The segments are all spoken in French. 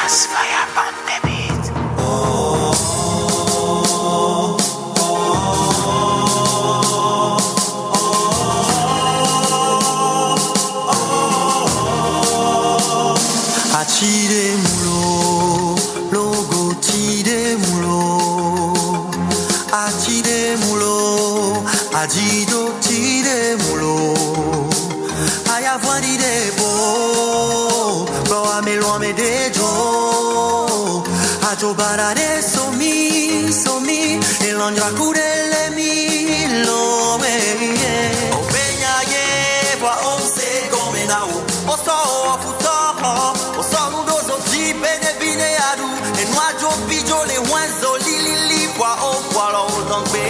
Crossfire on the beat. Atire moulo, logo tire moulo. Atire moulo, ajido tire moulo. Aya voandi de bo, bo ame de jo. Ajo barare somi, somi, elonja kurele mi lo me. Openya ye, wa onse gomena o, oso futo. O sono dozo bene bine adu e nuaggio pigio le wanzo li qua o qua lo zombe.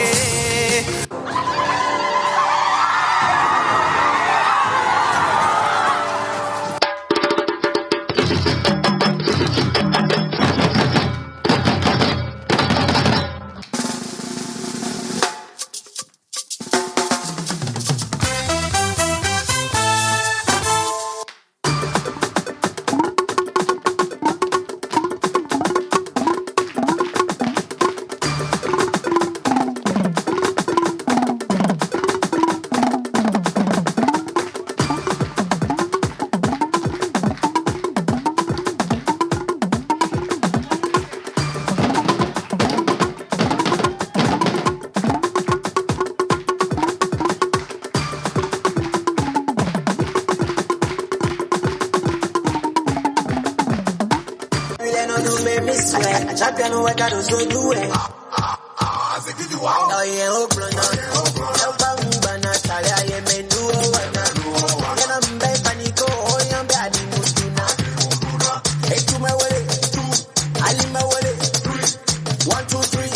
Champion we got us go do it. Oh yeah, oh blonde. Oh bamba na tala ye menu wana. Yana mbe paniko oh yambe adi mustuna. Hey to my way, Ali my way. 1 2 3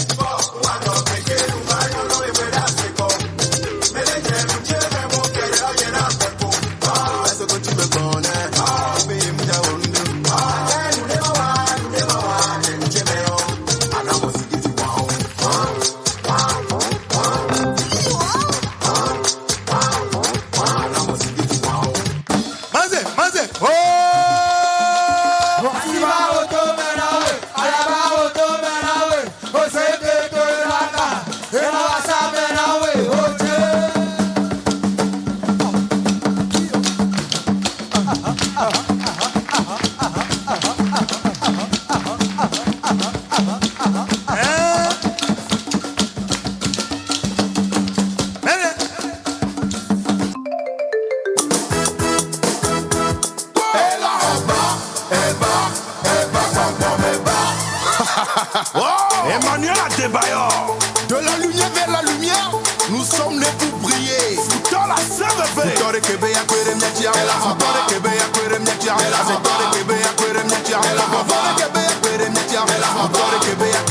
Emmanuel Adebayor. De la lumière vers la lumière, nous sommes nés pour briller. Dans la CVV. Futore kebe ya kwere mnyatia. Futore kebe ya kwere mnyatia. Futore kebe ya kwere mnyatia. Futore kebe ya kwere mnyatia. Futore kebe ya.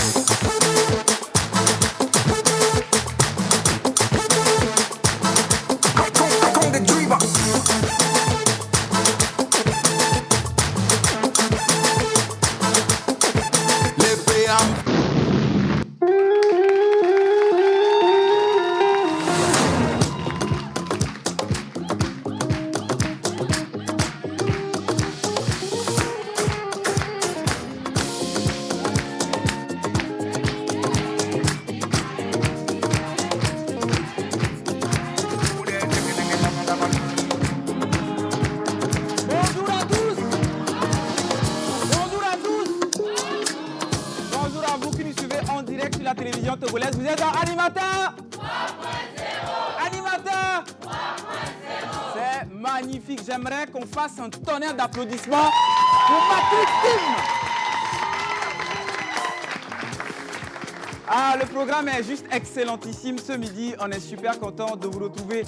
La télévision togolaise, vous êtes dans Animateur 3.0. Animateur 3.0. C'est magnifique. J'aimerais qu'on fasse un tonnerre d'applaudissements pour Patrick Tim. Ah, le programme est juste excellentissime. Ce midi, on est super content de vous retrouver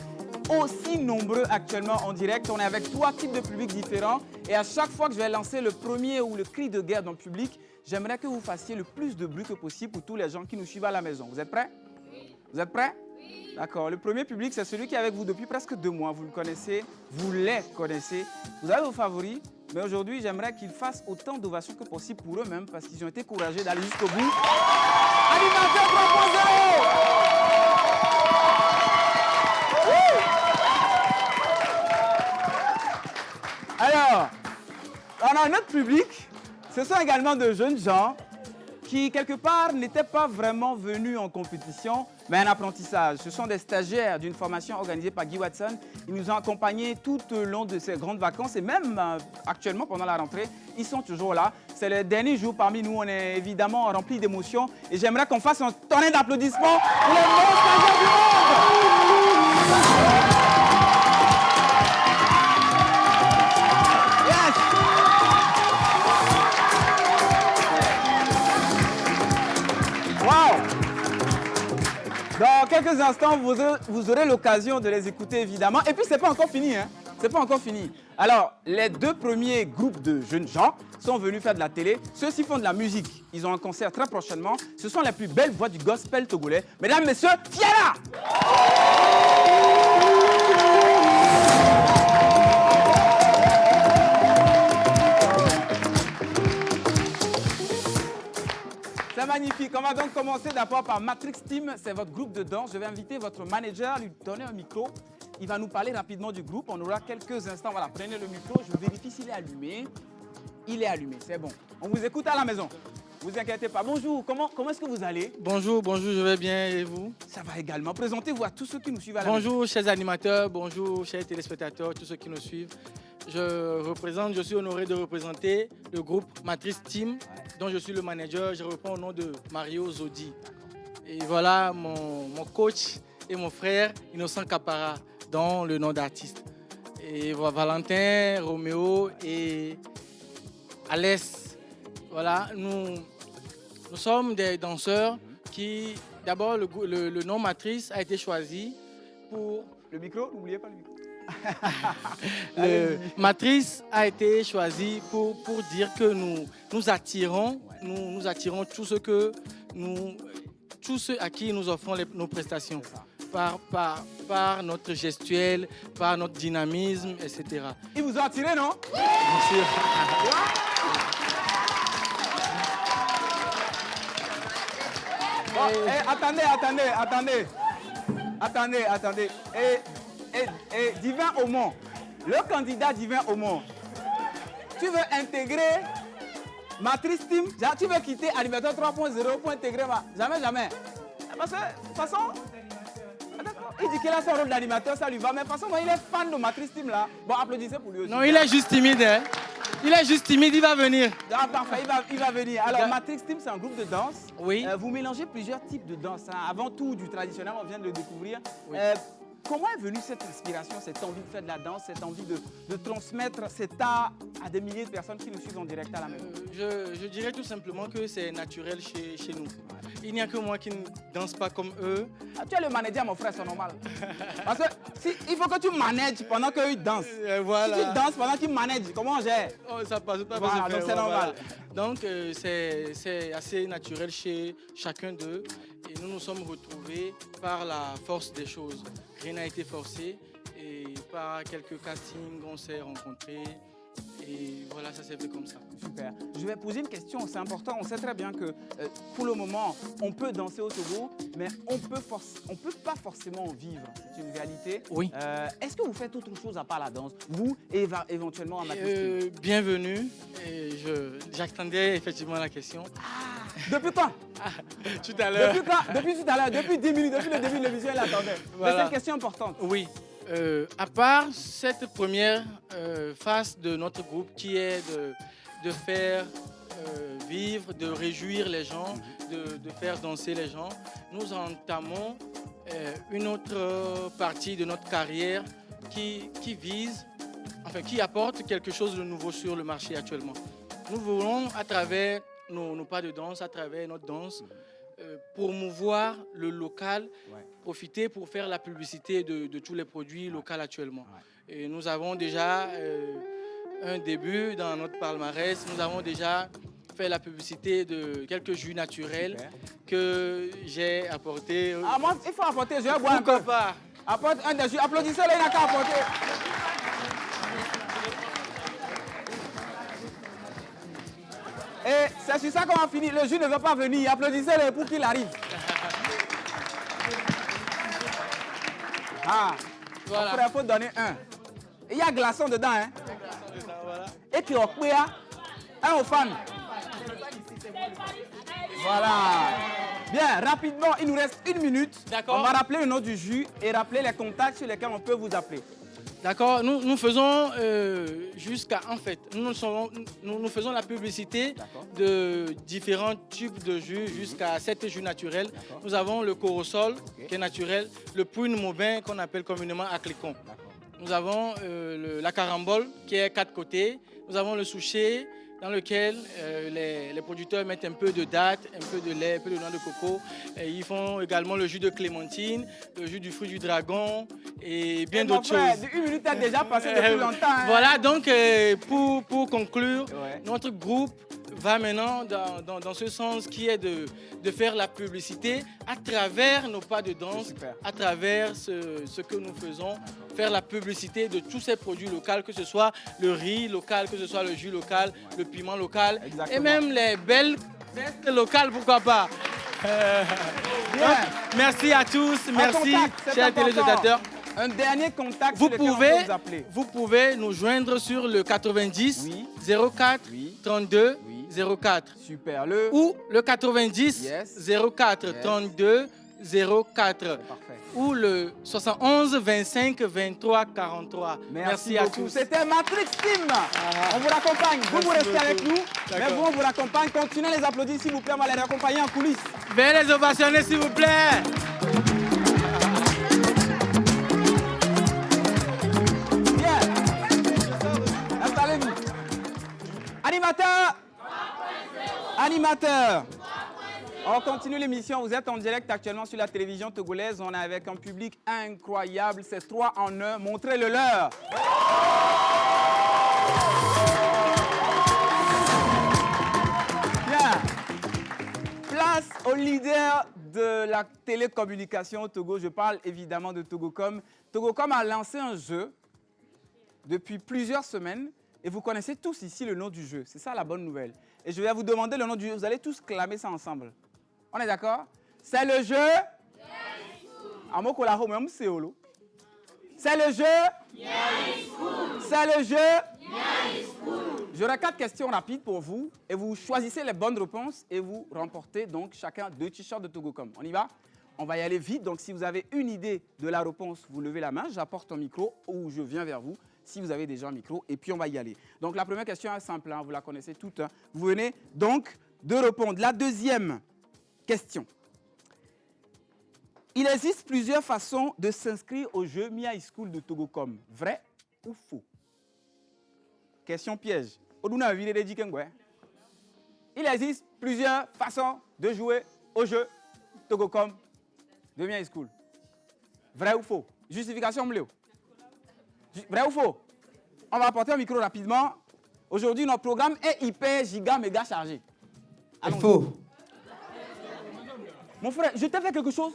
aussi nombreux actuellement en direct. On est avec 3 types de publics différents. Et à chaque fois que je vais lancer le premier ou le cri de guerre dans le public, j'aimerais que vous fassiez le plus de bruit que possible pour tous les gens qui nous suivent à la maison. Vous êtes prêts? Oui. Vous êtes prêts? Oui. D'accord. Le premier public, c'est celui qui est avec vous depuis presque 2 mois. Vous le connaissez, vous les connaissez. Vous avez vos favoris. Mais aujourd'hui, j'aimerais qu'ils fassent autant d'ovations que possible pour eux-mêmes parce qu'ils ont été courageux d'aller jusqu'au bout. Animateur 3.0. Alors, on a un autre public. Ce sont également de jeunes gens qui, quelque part, n'étaient pas vraiment venus en compétition, mais en apprentissage. Ce sont des stagiaires d'une formation organisée par Guy Watson. Ils nous ont accompagnés tout au long de ces grandes vacances et même actuellement, pendant la rentrée, ils sont toujours là. C'est le dernier jour parmi nous. On est évidemment remplis d'émotions et j'aimerais qu'on fasse un tonnerre d'applaudissements pour les meilleurs stagiaires du monde. Dans quelques instants, vous aurez l'occasion de les écouter, évidemment. Et puis, ce n'est pas encore fini. Hein. C'est pas encore fini. Alors, les 2 premiers groupes de jeunes gens sont venus faire de la télé. Ceux-ci font de la musique. Ils ont un concert très prochainement. Ce sont les plus belles voix du gospel togolais. Mesdames, messieurs, Fiera! C'est magnifique. On va donc commencer d'abord par Matrix Team. C'est votre groupe de danse. Je vais inviter votre manager à lui donner un micro. Il va nous parler rapidement du groupe. On aura quelques instants. Voilà, prenez le micro. Je vérifie s'il est allumé. Il est allumé, c'est bon. On vous écoute à la maison. Ne vous inquiétez pas. Bonjour, comment est-ce que vous allez? Bonjour, je vais bien et vous? Ça va également. Présentez-vous à tous ceux qui nous suivent à la maison. Bonjour, chers animateurs, bonjour, chers téléspectateurs, tous ceux qui nous suivent. Je suis honoré de représenter le groupe Matrix Team, dont je suis le manager. Je reprends au nom de Mario Zodi. Et voilà mon coach et mon frère, Innocent Capara, dont le nom d'artiste. Et voilà, Valentin, Roméo et Alès. Voilà, nous sommes des danseurs qui, d'abord, le nom Matrice a été choisi pour... Le micro, n'oubliez pas le micro. Matrice a été choisi pour dire que nous attirons tous ceux à qui nous offrons nos prestations. Par notre gestuelle, par notre dynamisme, etc. Ils vous ont attiré, non? Bien sûr. Bon, attendez. Et Divin Aumont, le candidat Divin Aumont, tu veux intégrer Matrice Team? Tu veux quitter Animateur 3.0 pour intégrer Jamais. Parce que, de toute façon, il dit qu'il a son rôle d'animateur, ça lui va. Mais de toute façon, il est fan de Matrice Team là. Bon, applaudissez pour lui aussi. Non, il est juste timide. Hein? Il est juste timide, il va venir. Ah, parfait, il va venir. Alors, Matrix Team, c'est un groupe de danse. Oui. Vous mélangez plusieurs types de danse. Hein. Avant tout, du traditionnel, on vient de le découvrir. Oui. Comment est venue cette inspiration, cette envie de faire de la danse, cette envie de transmettre cet art à des milliers de personnes qui nous suivent en direct à la maison? Je dirais tout simplement que c'est naturel chez nous. Il n'y a que moi qui ne danse pas comme eux. Ah, tu es le manager, mon frère, c'est normal. Parce que il faut que tu manages pendant qu'ils dansent. Voilà. Si tu danses pendant qu'ils managent, comment on gère? Oh, ça passe pas. Voilà, donc c'est normal. Donc c'est assez naturel chez chacun d'eux. Et nous nous sommes retrouvés par la force des choses. Rien n'a été forcé. Et par quelques castings, on s'est rencontrés. Et voilà, ça s'est fait comme ça. Super. Je vais poser une question, c'est important. On sait très bien que pour le moment, on peut danser au Togo, mais on peut pas forcément en vivre. C'est une réalité. Oui. Est-ce que vous faites autre chose à part la danse? Vous et éventuellement en Matrix? Bienvenue. J'attendais effectivement la question. Depuis quand? Tout à l'heure. Depuis quand? Depuis tout à l'heure, depuis 10 minutes, depuis le début de l'émission, elle attendait. Voilà. Mais c'est une question importante. Oui. À part cette première phase de notre groupe qui est de faire vivre, de réjouir les gens, de faire danser les gens, nous entamons une autre partie de notre carrière qui apporte quelque chose de nouveau sur le marché actuellement. Nous voulons, à travers nos pas de danse, à travers notre danse, promouvoir le local, profiter pour faire la publicité de tous les produits locaux actuellement. Et nous avons déjà un début dans notre palmarès. Nous avons déjà fait la publicité de quelques jus naturels que j'ai apportés. Ah, moi, il faut apporter, je vais boire un peu. Pas. Apporte un des jus. Applaudissez-le, il n'a qu'à apporter. Et c'est sur ça qu'on va finir. Le jus ne veut pas venir. Applaudissez-le pour qu'il arrive. Ah, Voilà. après, il faut donner un. Il y a glaçon dedans, hein? Voilà. Et qui a un aux femmes. Voilà. Bien, rapidement, il nous reste 1 minute. D'accord. On va rappeler le nom du jus et rappeler les contacts sur lesquels on peut vous appeler. D'accord, nous faisons jusqu'à, en fait, nous faisons la publicité de différents types de jus jusqu'à 7 jus naturels. Nous avons le Corosol qui est naturel, le Prune Maubin qu'on appelle communément Aclicon. Nous avons la Carambole qui est 4 côtés. Nous avons le Souché dans lequel les producteurs mettent un peu de date, un peu de lait, un peu de noix de coco. Et ils font également le jus de clémentine, le jus du fruit du dragon et bien d'autres choses. 1 minute a déjà passé depuis longtemps. Hein. Voilà, donc pour conclure, notre groupe va maintenant dans ce sens qui est de faire la publicité à travers nos pas de danse, à travers ce que nous faisons, faire la publicité de tous ces produits locaux, que ce soit le riz local, que ce soit le jus local, le piment local, et même les belles vestes locales, pourquoi pas. Donc, merci à tous, merci chers téléspectateurs. Un dernier contact sur lequel on peut vous appeler. Vous pouvez nous joindre sur le 90 04 32 04. Super. Ou le 90 04 32 04. Ou le 71 25 23 43. Merci à tous. C'était Matrix Team. On vous raccompagne. Vous restez avec nous. Mais vous, on vous raccompagne. Continuez les applaudir, s'il vous plaît. On va les raccompagner en coulisses. Veuillez les ovationner, s'il vous plaît. Bien. Installez-vous. Animateur. Animateur. On continue l'émission. Vous êtes en direct actuellement sur la télévision togolaise. On est avec un public incroyable. C'est 3 en 1. Montrez-le leur. Bien. Place au leader de la télécommunication au Togo. Je parle évidemment de Togocom. Togocom a lancé un jeu depuis plusieurs semaines. Et vous connaissez tous ici le nom du jeu. C'est ça la bonne nouvelle. Et je vais vous demander le nom du jeu. Vous allez tous clamer ça ensemble. On est d'accord? C'est le jeu. C'est le jeu. C'est le jeu. J'aurai 4 questions rapides pour vous et vous choisissez les bonnes réponses et vous remportez donc chacun 2 t-shirts de Togocom. On y va? On va y aller vite. Donc si vous avez une idée de la réponse, vous levez la main, j'apporte un micro ou je viens vers vous si vous avez déjà un micro et puis on va y aller. Donc la première question est simple, hein, vous la connaissez toutes. Hein. Vous venez donc de répondre. La deuxième question. Il existe plusieurs façons de s'inscrire au jeu Mi High School de Togocom. Vrai ou faux? Question piège. Il existe plusieurs façons de jouer au jeu Togocom de Mi High School. Vrai ou faux? Justification, Mléo. Vrai ou faux? On va apporter un micro rapidement. Aujourd'hui, notre programme est hyper giga méga chargé. Faux. Mon frère, je t'ai fait quelque chose?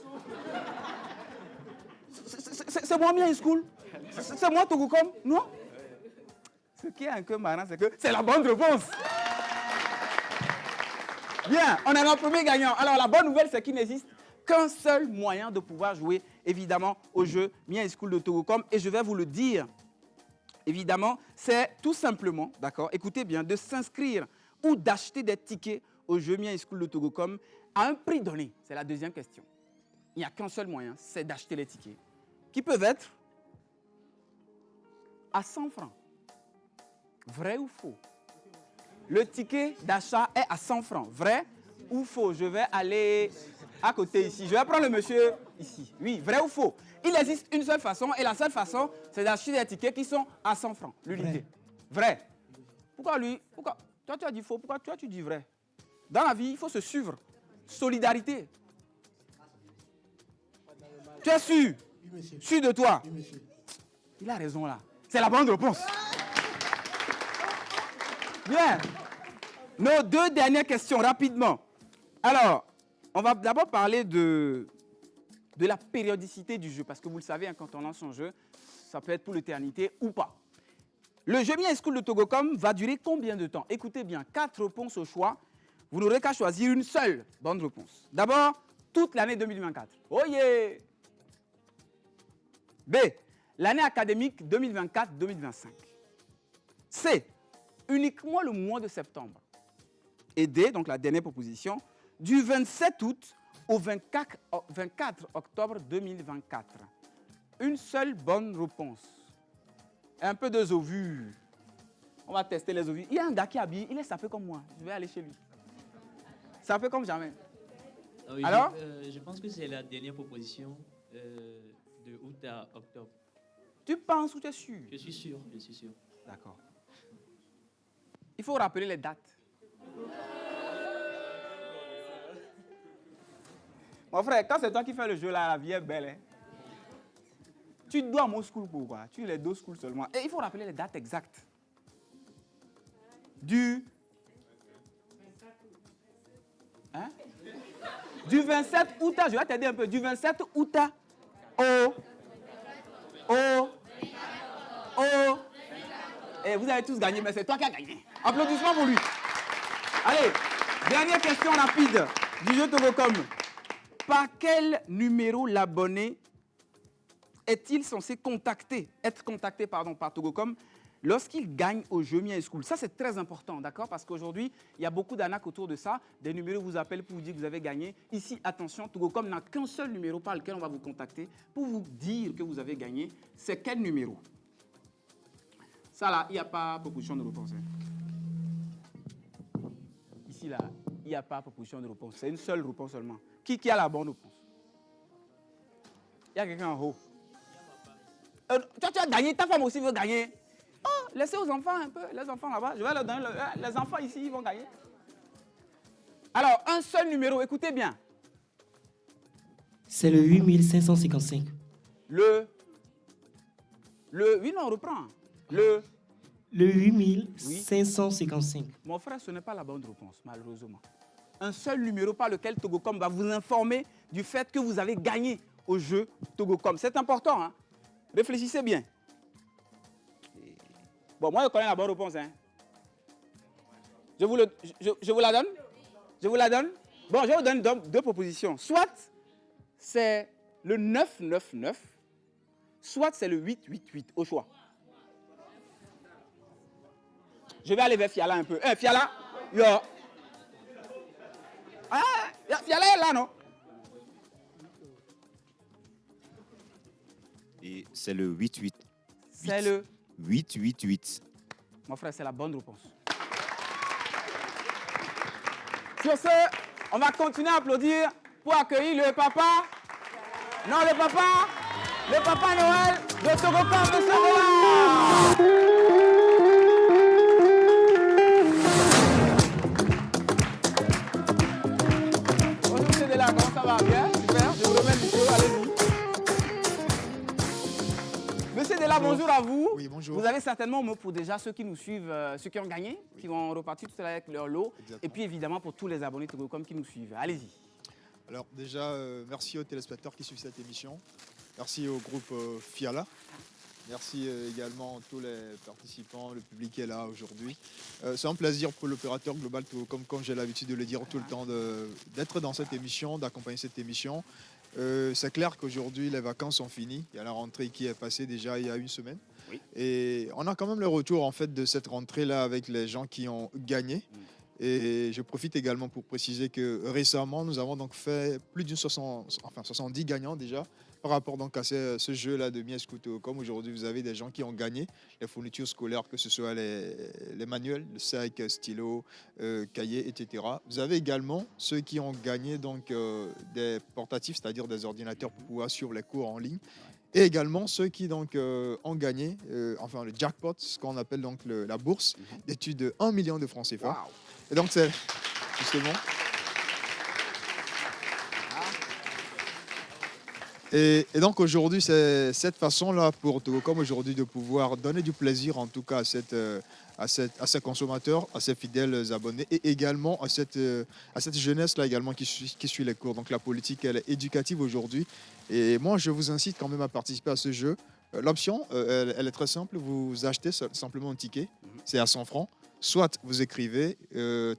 C'est moi Mi High School? C'est moi Togocom? Non? Ce qui est un peu marrant, c'est que c'est la bonne réponse. Bien, on a notre premier gagnant. Alors, la bonne nouvelle, c'est qu'il n'existe qu'un seul moyen de pouvoir jouer, évidemment, au jeu Mi High School de Togocom. Et je vais vous le dire, évidemment, c'est tout simplement, d'accord, écoutez bien, de s'inscrire ou d'acheter des tickets au jeu Mi High School de Togocom à un prix donné. C'est la deuxième question. Il n'y a qu'un seul moyen, c'est d'acheter les tickets, qui peuvent être à 100 francs. Vrai ou faux? Le ticket d'achat est à 100 francs. Vrai ou faux? Je vais aller à côté ici. Je vais prendre le monsieur ici. Oui, vrai ou faux? Il existe une seule façon et la seule façon, c'est d'acheter des tickets qui sont à 100 francs, l'unité. Vrai. Pourquoi lui? Pourquoi? Toi, tu as dit faux. Pourquoi toi, tu dis vrai? Dans la vie, il faut se suivre. Solidarité. Tu es sûr? Oui, sûr de toi? Oui, il a raison là. C'est la bonne réponse. Bien. Nos 2 dernières questions, rapidement. Alors, on va d'abord parler de la périodicité du jeu. Parce que vous le savez, hein, quand on lance un jeu, ça peut être pour l'éternité ou pas. Le jeu Mi High School de Togocom va durer combien de temps? Écoutez bien, 4 réponses au choix. Vous n'aurez qu'à choisir une seule bonne réponse. D'abord, toute l'année 2024. Oh yeah! B, l'année académique 2024-2025. C, uniquement le mois de septembre. Et D, donc la dernière proposition, du 27 août au 24 octobre 2024. Une seule bonne réponse. Un peu de ovules. On va tester les ovules. Il y a un gars qui habille, il est sapé comme moi. Je vais aller chez lui. Sapé comme jamais. Oui, Alors je pense que c'est la dernière proposition de août à octobre. Tu penses ou tu es sûr? Je suis sûr, je suis sûr. D'accord. Il faut rappeler les dates. Mon frère, quand c'est toi qui fais le jeu là, la vie est belle. Hein? Tu dois mon school pourquoi? Tu les deux schools seulement. Et il faut rappeler les dates exactes. Du 27 août, je vais t'aider un peu, du 27 août et vous avez tous gagné, mais c'est toi qui as gagné. Applaudissements pour lui. Allez, dernière question rapide du jeu Togocom. Par quel numéro l'abonné est-il censé être contacté par Togocom lorsqu'il gagne au jeu Mia School? Ça, c'est très important, d'accord? Parce qu'aujourd'hui, il y a beaucoup d'arnaques autour de ça. Des numéros vous appellent pour vous dire que vous avez gagné. Ici, attention, Togocom n'a qu'un seul numéro par lequel on va vous contacter pour vous dire que vous avez gagné. C'est quel numéro? Ça, là, il n'y a pas proposition de réponse. Ici, là, il n'y a pas proposition de réponse. C'est une seule réponse seulement. Qui a la bonne réponse? Il y a quelqu'un en haut. Toi, tu as gagné, ta femme aussi veut gagner. Oh, laissez aux enfants un peu, les enfants là-bas. Je vais leur donner les enfants ici, ils vont gagner. Alors, un seul numéro, écoutez bien. C'est le 8555. Oui, non, on reprend. Le 8555. Mon frère, ce n'est pas la bonne réponse, malheureusement. Un seul numéro par lequel Togocom va vous informer du fait que vous avez gagné au jeu Togocom. C'est important, hein? Réfléchissez bien. Bon, moi, je connais la bonne réponse. Hein. Je vous la donne? Je vous la donne? Bon, je vous donne deux propositions. Soit c'est le 999, soit c'est le 888, au choix. Je vais aller vers Fiala un peu. Fiala, yo. Ah, Fiala est là, non? Et c'est le 88. C'est le 888. Mon frère, c'est la bonne réponse. Sur ce, on va continuer à applaudir pour accueillir le papa. Non, le papa Noël de Togocom, monsieur Noël. Bonjour, monsieur Dela, comment ça va? Bien? Super, je vous remets le micro, allez-y. Monsieur Dela, bonjour à vous. Oui, bonjour. Vous avez certainement un mot pour déjà ceux qui nous suivent, ceux qui ont gagné, qui vont repartir tout à l'heure avec leur lot. Exactement. Et puis évidemment pour tous les abonnés Togocom qui nous suivent. Allez-y. Alors déjà, merci aux téléspectateurs qui suivent cette émission. Merci au groupe Fiala. Merci également à tous les participants, le public qui est là aujourd'hui. C'est un plaisir pour l'opérateur global Togocom, comme j'ai l'habitude de le dire tout le temps, d'être dans cette émission, d'accompagner cette émission. C'est clair qu'aujourd'hui, les vacances sont finies. Il y a la rentrée qui est passée déjà il y a une semaine. Oui. Et on a quand même le retour en fait, de cette rentrée-là avec les gens qui ont gagné. Et je profite également pour préciser que récemment, nous avons donc fait plus de 70 gagnants déjà par rapport donc à ce jeu-là de Mia School Togocom. Aujourd'hui, vous avez des gens qui ont gagné les fournitures scolaires, que ce soit les manuels, le sac, stylo, cahiers, etc. Vous avez également ceux qui ont gagné donc, des portatifs, c'est-à-dire des ordinateurs pour pouvoir suivre les cours en ligne. Et également ceux qui donc, ont gagné le jackpot, ce qu'on appelle donc la bourse d'études de 1 million de francs CFA. Wow. Et donc c'est justement... Et donc aujourd'hui, c'est cette façon-là pour Togocom aujourd'hui de pouvoir donner du plaisir en tout cas à ces consommateurs, à ces fidèles abonnés et également à cette jeunesse-là également qui suit les cours. Donc la politique, elle est éducative aujourd'hui. Et moi, je vous incite quand même à participer à ce jeu. L'option, elle est très simple. Vous achetez simplement un ticket, c'est à 100 francs. Soit vous écrivez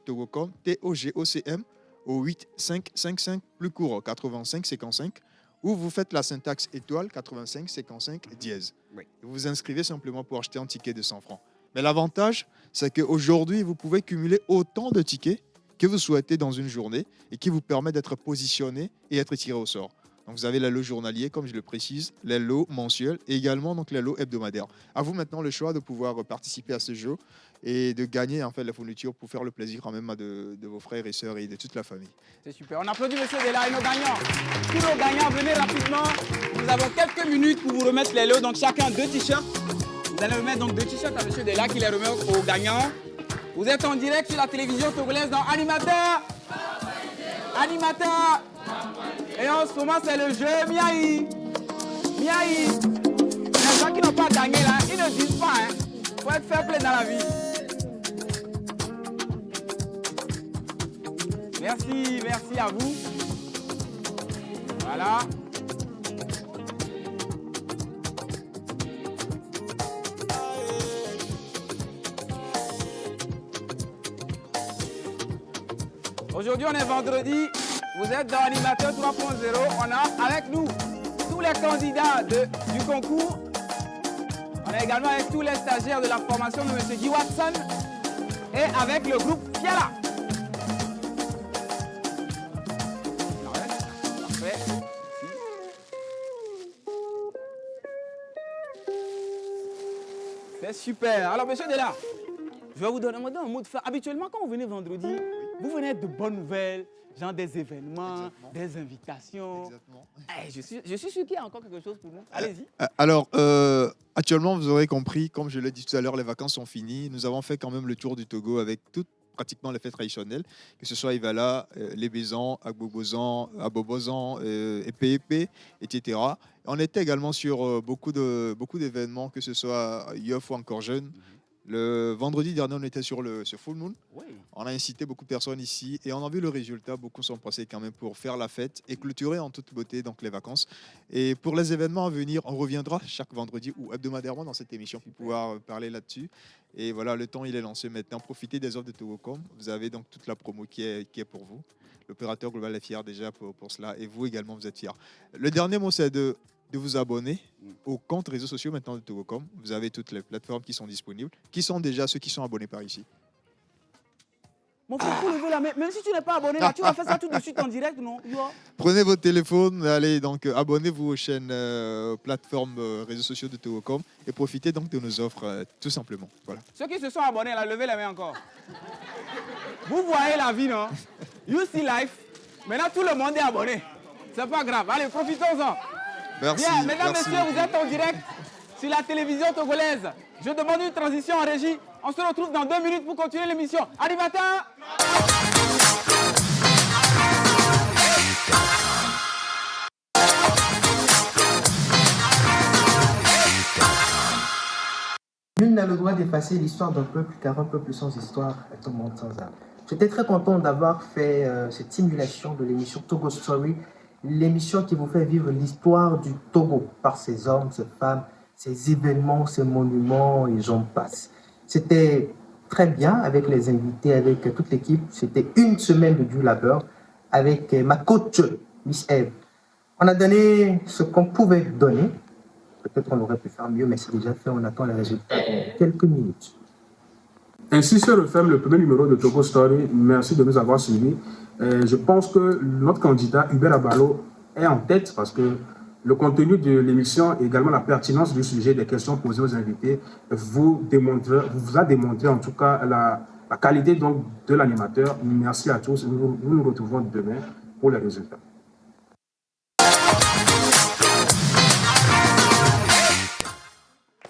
Togocom, T-O-G-O-C-M, au 8555 plus court, 8555. Ou vous faites la syntaxe étoile 85 55 dièse. Oui. Vous vous inscrivez simplement pour acheter un ticket de 100 francs. Mais l'avantage, c'est qu'aujourd'hui, vous pouvez cumuler autant de tickets que vous souhaitez dans une journée et qui vous permet d'être positionné et être tiré au sort. Donc vous avez les lots journaliers, comme je le précise, les lots mensuels et également donc, les lots hebdomadaires. À vous maintenant le choix de pouvoir participer à ce jeu et de gagner en fait la fourniture pour faire le plaisir quand même de vos frères et sœurs et de toute la famille. C'est super. On applaudit monsieur Della et nos gagnants. Tous nos gagnants, venez rapidement. Nous avons quelques minutes pour vous remettre les lots. Donc chacun 2 t-shirts. Vous allez remettre donc 2 t-shirts à monsieur Della qui les remet aux gagnants. Vous êtes en direct sur la télévision togolaise dans Animateur. Animateur. Et en ce moment, c'est le jeu Miaï. Miaï. Les gens qui n'ont pas gagné là, ils ne disent pas. Il faut être fair play dans la vie. Merci, merci à vous. Voilà. Aujourd'hui, on est vendredi. Vous êtes dans Animateur 3.0. On a avec nous tous les candidats du concours. On est également avec tous les stagiaires de la formation de M. Guy Watson et avec le groupe Fiala. Parfait. C'est super. Alors, monsieur Della, je vais vous donner un mot de fin. Habituellement, quand vous venez vendredi, vous venez de bonnes nouvelles, genre des événements, des invitations. Exactement. Je suis sûr qu'il y a encore quelque chose pour nous. Allez-y. Alors, actuellement, vous aurez compris, comme je l'ai dit tout à l'heure, les vacances sont finies. Nous avons fait quand même le tour du Togo avec pratiquement les fêtes traditionnelles, que ce soit Ivala, les Bézans, Agbobozan, Abobozan, Epéépé, etc. On était également sur beaucoup d'événements, que ce soit Yoff ou encore Jeune. Le vendredi dernier, on était sur Full Moon. Oui. On a incité beaucoup de personnes ici et on a vu le résultat. Beaucoup sont passés quand même pour faire la fête et clôturer en toute beauté donc les vacances. Et pour les événements à venir, on reviendra chaque vendredi ou hebdomadairement dans cette émission pour pouvoir parler là-dessus. Et voilà, le temps il est lancé maintenant. Profitez des offres de Togocom. Vous avez donc toute la promo qui est pour vous. L'opérateur global est fier déjà pour cela et vous également vous êtes fiers. Le dernier mot c'est de vous abonner aux comptes réseaux sociaux maintenant de Togocom. Vous avez toutes les plateformes qui sont disponibles. Qui sont déjà ceux qui sont abonnés par ici? Mon frère, faut lever la main. Même si tu n'es pas abonné, là, tu vas faire ça tout de suite en direct, non? Prenez votre téléphone, allez donc abonnez-vous aux chaînes, plateformes, réseaux sociaux de Togocom et profitez donc de nos offres tout simplement. Voilà. Ceux qui se sont abonnés, là, levez la main encore. Vous voyez la vie, non? You see life. Maintenant, tout le monde est abonné. C'est pas grave. Allez, profitons-en. Merci. Bien, mesdames, merci messieurs, beaucoup. vous êtes en direct sur la télévision togolaise. Je demande une transition en régie. On se retrouve dans 2 minutes pour continuer l'émission. Animateur! Nul n'a le droit d'effacer l'histoire d'un peuple, car un peuple sans histoire est un monde sans âme. J'étais très content d'avoir fait cette simulation de l'émission Togo Story, l'émission qui vous fait vivre l'histoire du Togo par ses hommes, ses femmes, ses événements, ses monuments et j'en passe. C'était très bien avec les invités, avec toute l'équipe. C'était une semaine de dur labeur avec ma coach, Miss Eve. On a donné ce qu'on pouvait donner. Peut-être on aurait pu faire mieux, mais c'est déjà fait. On attend les résultats dans quelques minutes. Ainsi se referme le premier numéro de Togo Story. Merci de nous avoir suivis. Je pense que notre candidat Hubert Abalo est en tête parce que le contenu de l'émission et également la pertinence du sujet des questions posées aux invités vous a démontré en tout cas la qualité donc de l'animateur. Merci à tous. Nous nous retrouvons demain pour les résultats.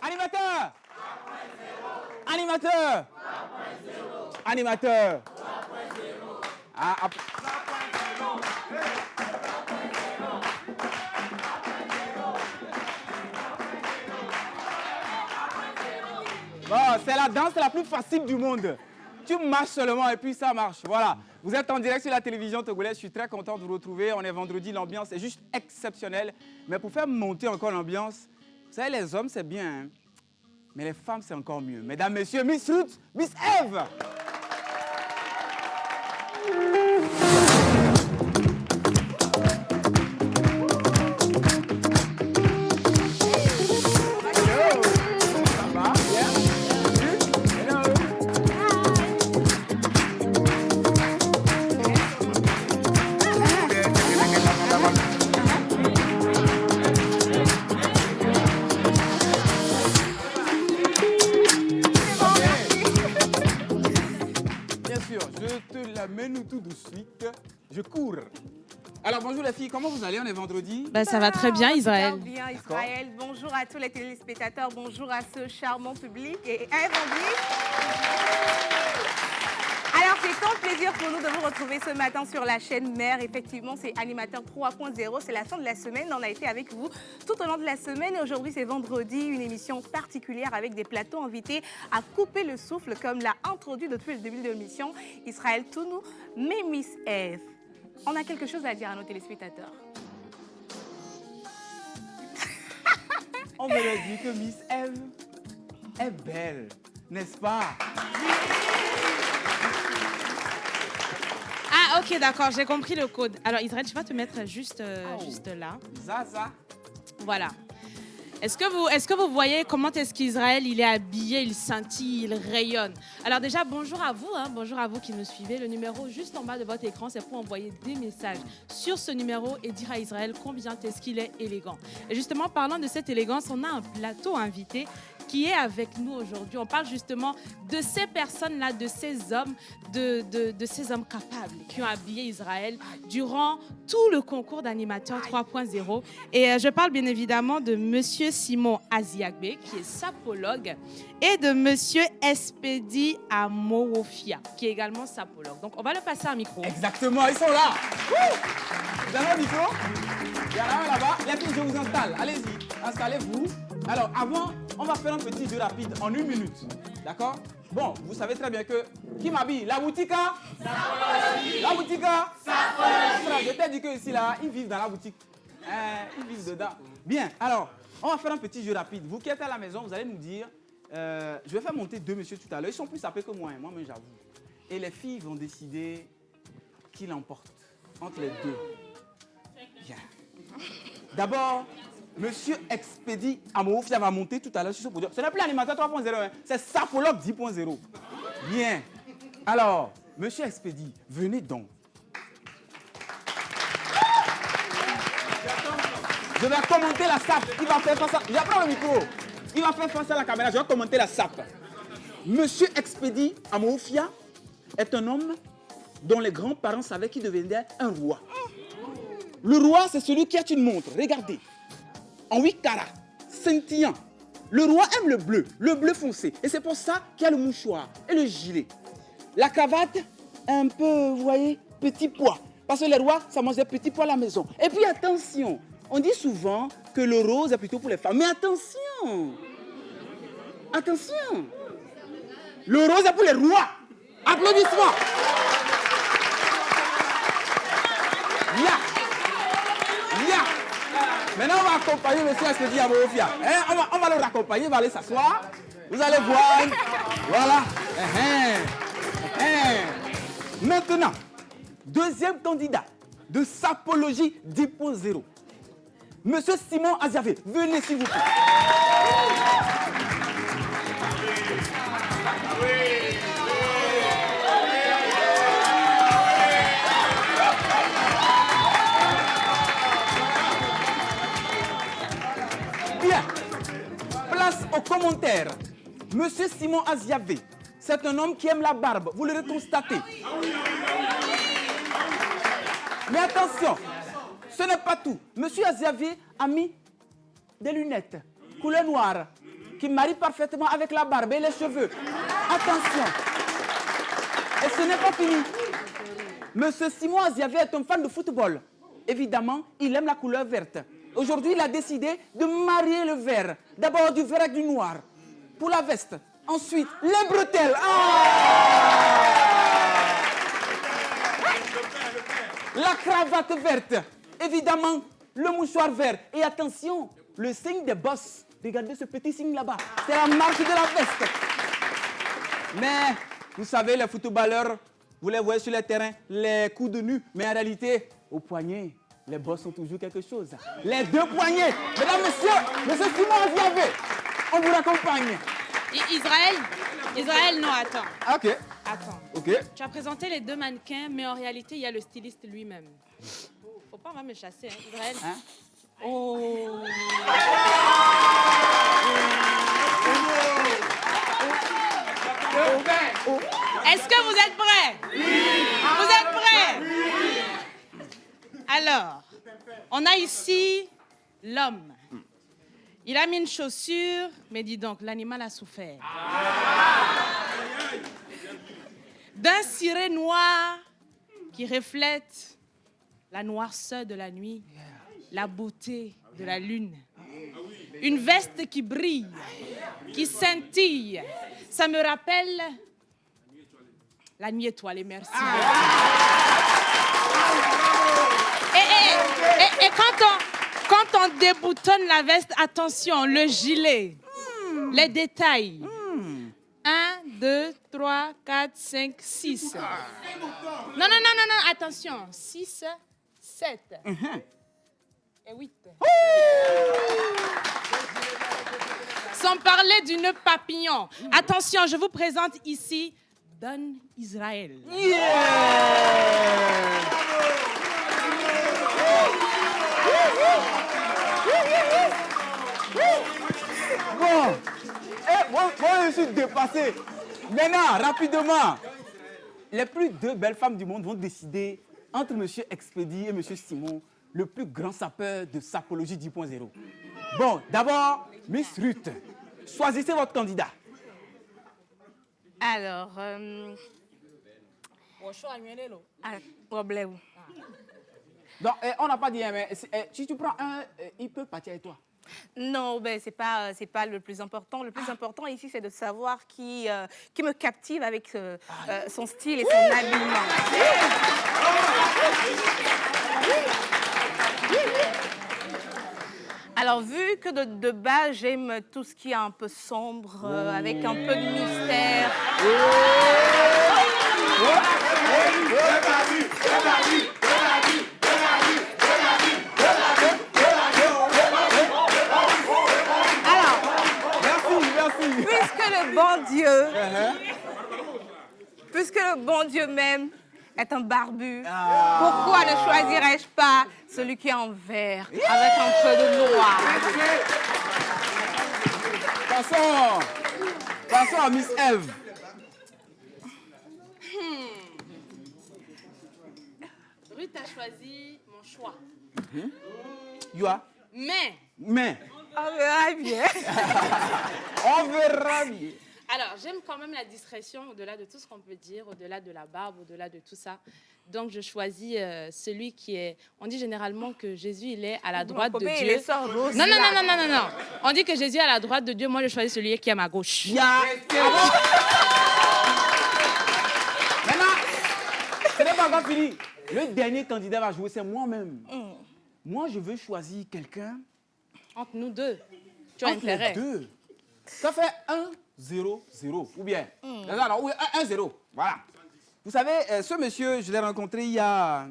Animateur! Animateur! Animateur! Bon, c'est la danse la plus facile du monde. Tu marches seulement et puis ça marche. Voilà. Vous êtes en direct sur la télévision togolaise. Je suis très content de vous retrouver. On est vendredi. L'ambiance est juste exceptionnelle. Mais pour faire monter encore l'ambiance, vous savez, les hommes, c'est bien. Hein? Mais les femmes, c'est encore mieux. Mesdames, messieurs, Miss Ruth, Miss Eve. tout de suite, je cours. Alors bonjour les filles, comment vous allez? On est vendredi. Ça va très bien, Israël. Bien, Israël. Bonjour à tous les téléspectateurs, bonjour à ce charmant public et Vendredi. Alors, c'est un plaisir pour nous de vous retrouver ce matin sur la chaîne Mère. Effectivement, c'est Animateur 3.0. C'est la fin de la semaine. On a été avec vous tout au long de la semaine. Et aujourd'hui, c'est vendredi, une émission particulière avec des plateaux invités à couper le souffle, comme l'a introduit depuis le début de l'émission Israël Tounou, mais Miss Eve. On a quelque chose à dire à nos téléspectateurs. On me l'a dit que Miss Eve est belle, n'est-ce pas? Ah, ok, d'accord, j'ai compris le code. Alors, Israël, tu vas te mettre juste là. Zaza. Voilà. Est-ce que vous voyez comment est-ce qu'Israël, il est habillé, il scintille, il rayonne? Alors déjà, bonjour à vous qui nous suivez. Le numéro juste en bas de votre écran, c'est pour envoyer des messages sur ce numéro et dire à Israël combien est-ce qu'il est élégant. Et justement, parlant de cette élégance, on a un plateau invité qui est avec nous aujourd'hui. On parle justement de ces personnes-là, de ces hommes, de ces hommes capables qui ont habillé Israël durant tout le concours d'animateur 3.0. Et je parle bien évidemment de Monsieur Simon Aziagbe, qui est sapologue, et de Monsieur Espedi Amorofia, qui est également sapologue. Donc, on va le passer un micro. Exactement, ils sont là. Vous avez un micro? Il y en a un là-bas. Les filles, je vous installe. Allez-y, installez-vous. Alors, avant, on va faire un petit jeu rapide en 1 minute. D'accord? Bon, vous savez très bien que... Qui m'habille? La boutique? La boutique? Je t'ai dit que ici, là, ils vivent dans la boutique. Ils vivent dedans. Bien, alors, on va faire un petit jeu rapide. Vous qui êtes à la maison, vous allez nous dire... je vais faire monter 2 messieurs tout à l'heure. Ils sont plus sapés que moi, moi-même, j'avoue. Et les filles vont décider qui l'emporte entre les deux. Bien. D'abord... Monsieur Expédie Amorofia va monter tout à l'heure sur ce podium. Ce n'est plus Animateur 3.0, hein, c'est Sapologue 10.0. Bien. Alors, Monsieur Expédie, venez donc. Je vais commenter la sape. Il va faire face à... J'apprends le micro. Il va faire face à la caméra. Je vais commenter la sape. Monsieur Expédie Amorofia est un homme dont les grands-parents savaient qu'il devenait un roi. Le roi, c'est celui qui a une montre. Regardez. En 8 carats, scintillant. Le roi aime le bleu foncé. Et c'est pour ça qu'il y a le mouchoir et le gilet. La cravate est un peu, vous voyez, petit pois. Parce que les rois, ça mange des petits pois à la maison. Et puis attention, on dit souvent que le rose est plutôt pour les femmes. Mais attention, attention. Le rose est pour les rois. Applaudissements. Maintenant, on va accompagner M. Espédie Amorofia. On va le raccompagner, il va aller s'asseoir. Vous allez voir. Voilà. Maintenant, deuxième candidat de Sapologie 10.0. M. Simon Aziagbe, venez s'il vous plaît. Bien. Place aux commentaires. Monsieur Simon Aziagbe, c'est un homme qui aime la barbe. Vous le constatez. Mais attention, ce n'est pas tout. Monsieur Aziagbe a mis des lunettes couleur noire qui marient parfaitement avec la barbe et les cheveux. Attention. Et ce n'est pas fini. Monsieur Simon Aziagbe est un fan de football. Évidemment, il aime la couleur verte. Aujourd'hui, il a décidé de marier le vert. D'abord du vert avec du noir. Pour la veste. Ensuite, les bretelles. La cravate verte. Évidemment, le mouchoir vert. Et attention, le signe des boss. Regardez ce petit signe là-bas. C'est la marque de la veste. Mais, vous savez, les footballeurs, vous les voyez sur les terrains, les coups de nu. Mais en réalité, au poignet, les boss ont toujours quelque chose. Les deux poignets. Mesdames, messieurs, monsieur Simon Aziagbe, on vous accompagne. Israël, non, attends. Ok. Attends. Ok. Tu as présenté les deux mannequins, mais en réalité, il y a le styliste lui-même. Faut pas me chasser, hein, Israël. Hein? Oh. Est-ce que vous êtes prêts? Oui. Vous êtes prêts? Alors, on a ici l'homme. Il a mis une chaussure, mais dis donc, l'animal a souffert. D'un ciré noir qui reflète la noirceur de la nuit, la beauté de la lune. Une veste qui brille, qui scintille. Ça me rappelle la nuit étoilée, merci. Et quand on déboutonne la veste, attention, le gilet, les détails. 1, 2, 3, 4, 5, 6. Non, attention. 6, 7 et 8. Sans parler du nœud papillon. Attention, je vous présente ici Don Israël. Bon, moi je suis dépassé. Maintenant, rapidement, les plus deux belles femmes du monde vont décider entre M. Expédie et M. Simon, le plus grand sapeur de sapologie 10.0. Bon, d'abord, Miss Ruth, choisissez votre candidat. Alors, problème. Donc, on n'a pas dit, mais si tu prends un, il peut partir avec toi. Non, ben, c'est pas le plus important. Le plus important ici, c'est de savoir qui me captive avec son style et son habillement. Alors, vu que de base, j'aime tout ce qui est un peu sombre, avec un peu de mystère. Puisque le bon Dieu même est un barbu, pourquoi ne choisirais-je pas celui qui est en vert avec un peu de noir? Passons à Miss Eve. Ruth a choisi mon choix. Yoa. Mais. On verra bien. On verra bien. Alors, j'aime quand même la discrétion au-delà de tout ce qu'on peut dire, au-delà de la barbe, au-delà de tout ça. Donc, je choisis celui qui est... On dit généralement que Jésus, il est à la droite de Dieu. Non. On dit que Jésus est à la droite de Dieu. Moi, je choisis celui qui est à ma gauche. Maintenant, ce n'est pas encore fini. Le dernier candidat va jouer, c'est moi-même. Moi, je veux choisir quelqu'un... Entre nous deux. Tu as intérêt. Deux. Ça fait 1-0-0. Ou bien. Non, 1-0. Voilà. Vous savez, ce monsieur, je l'ai rencontré il y a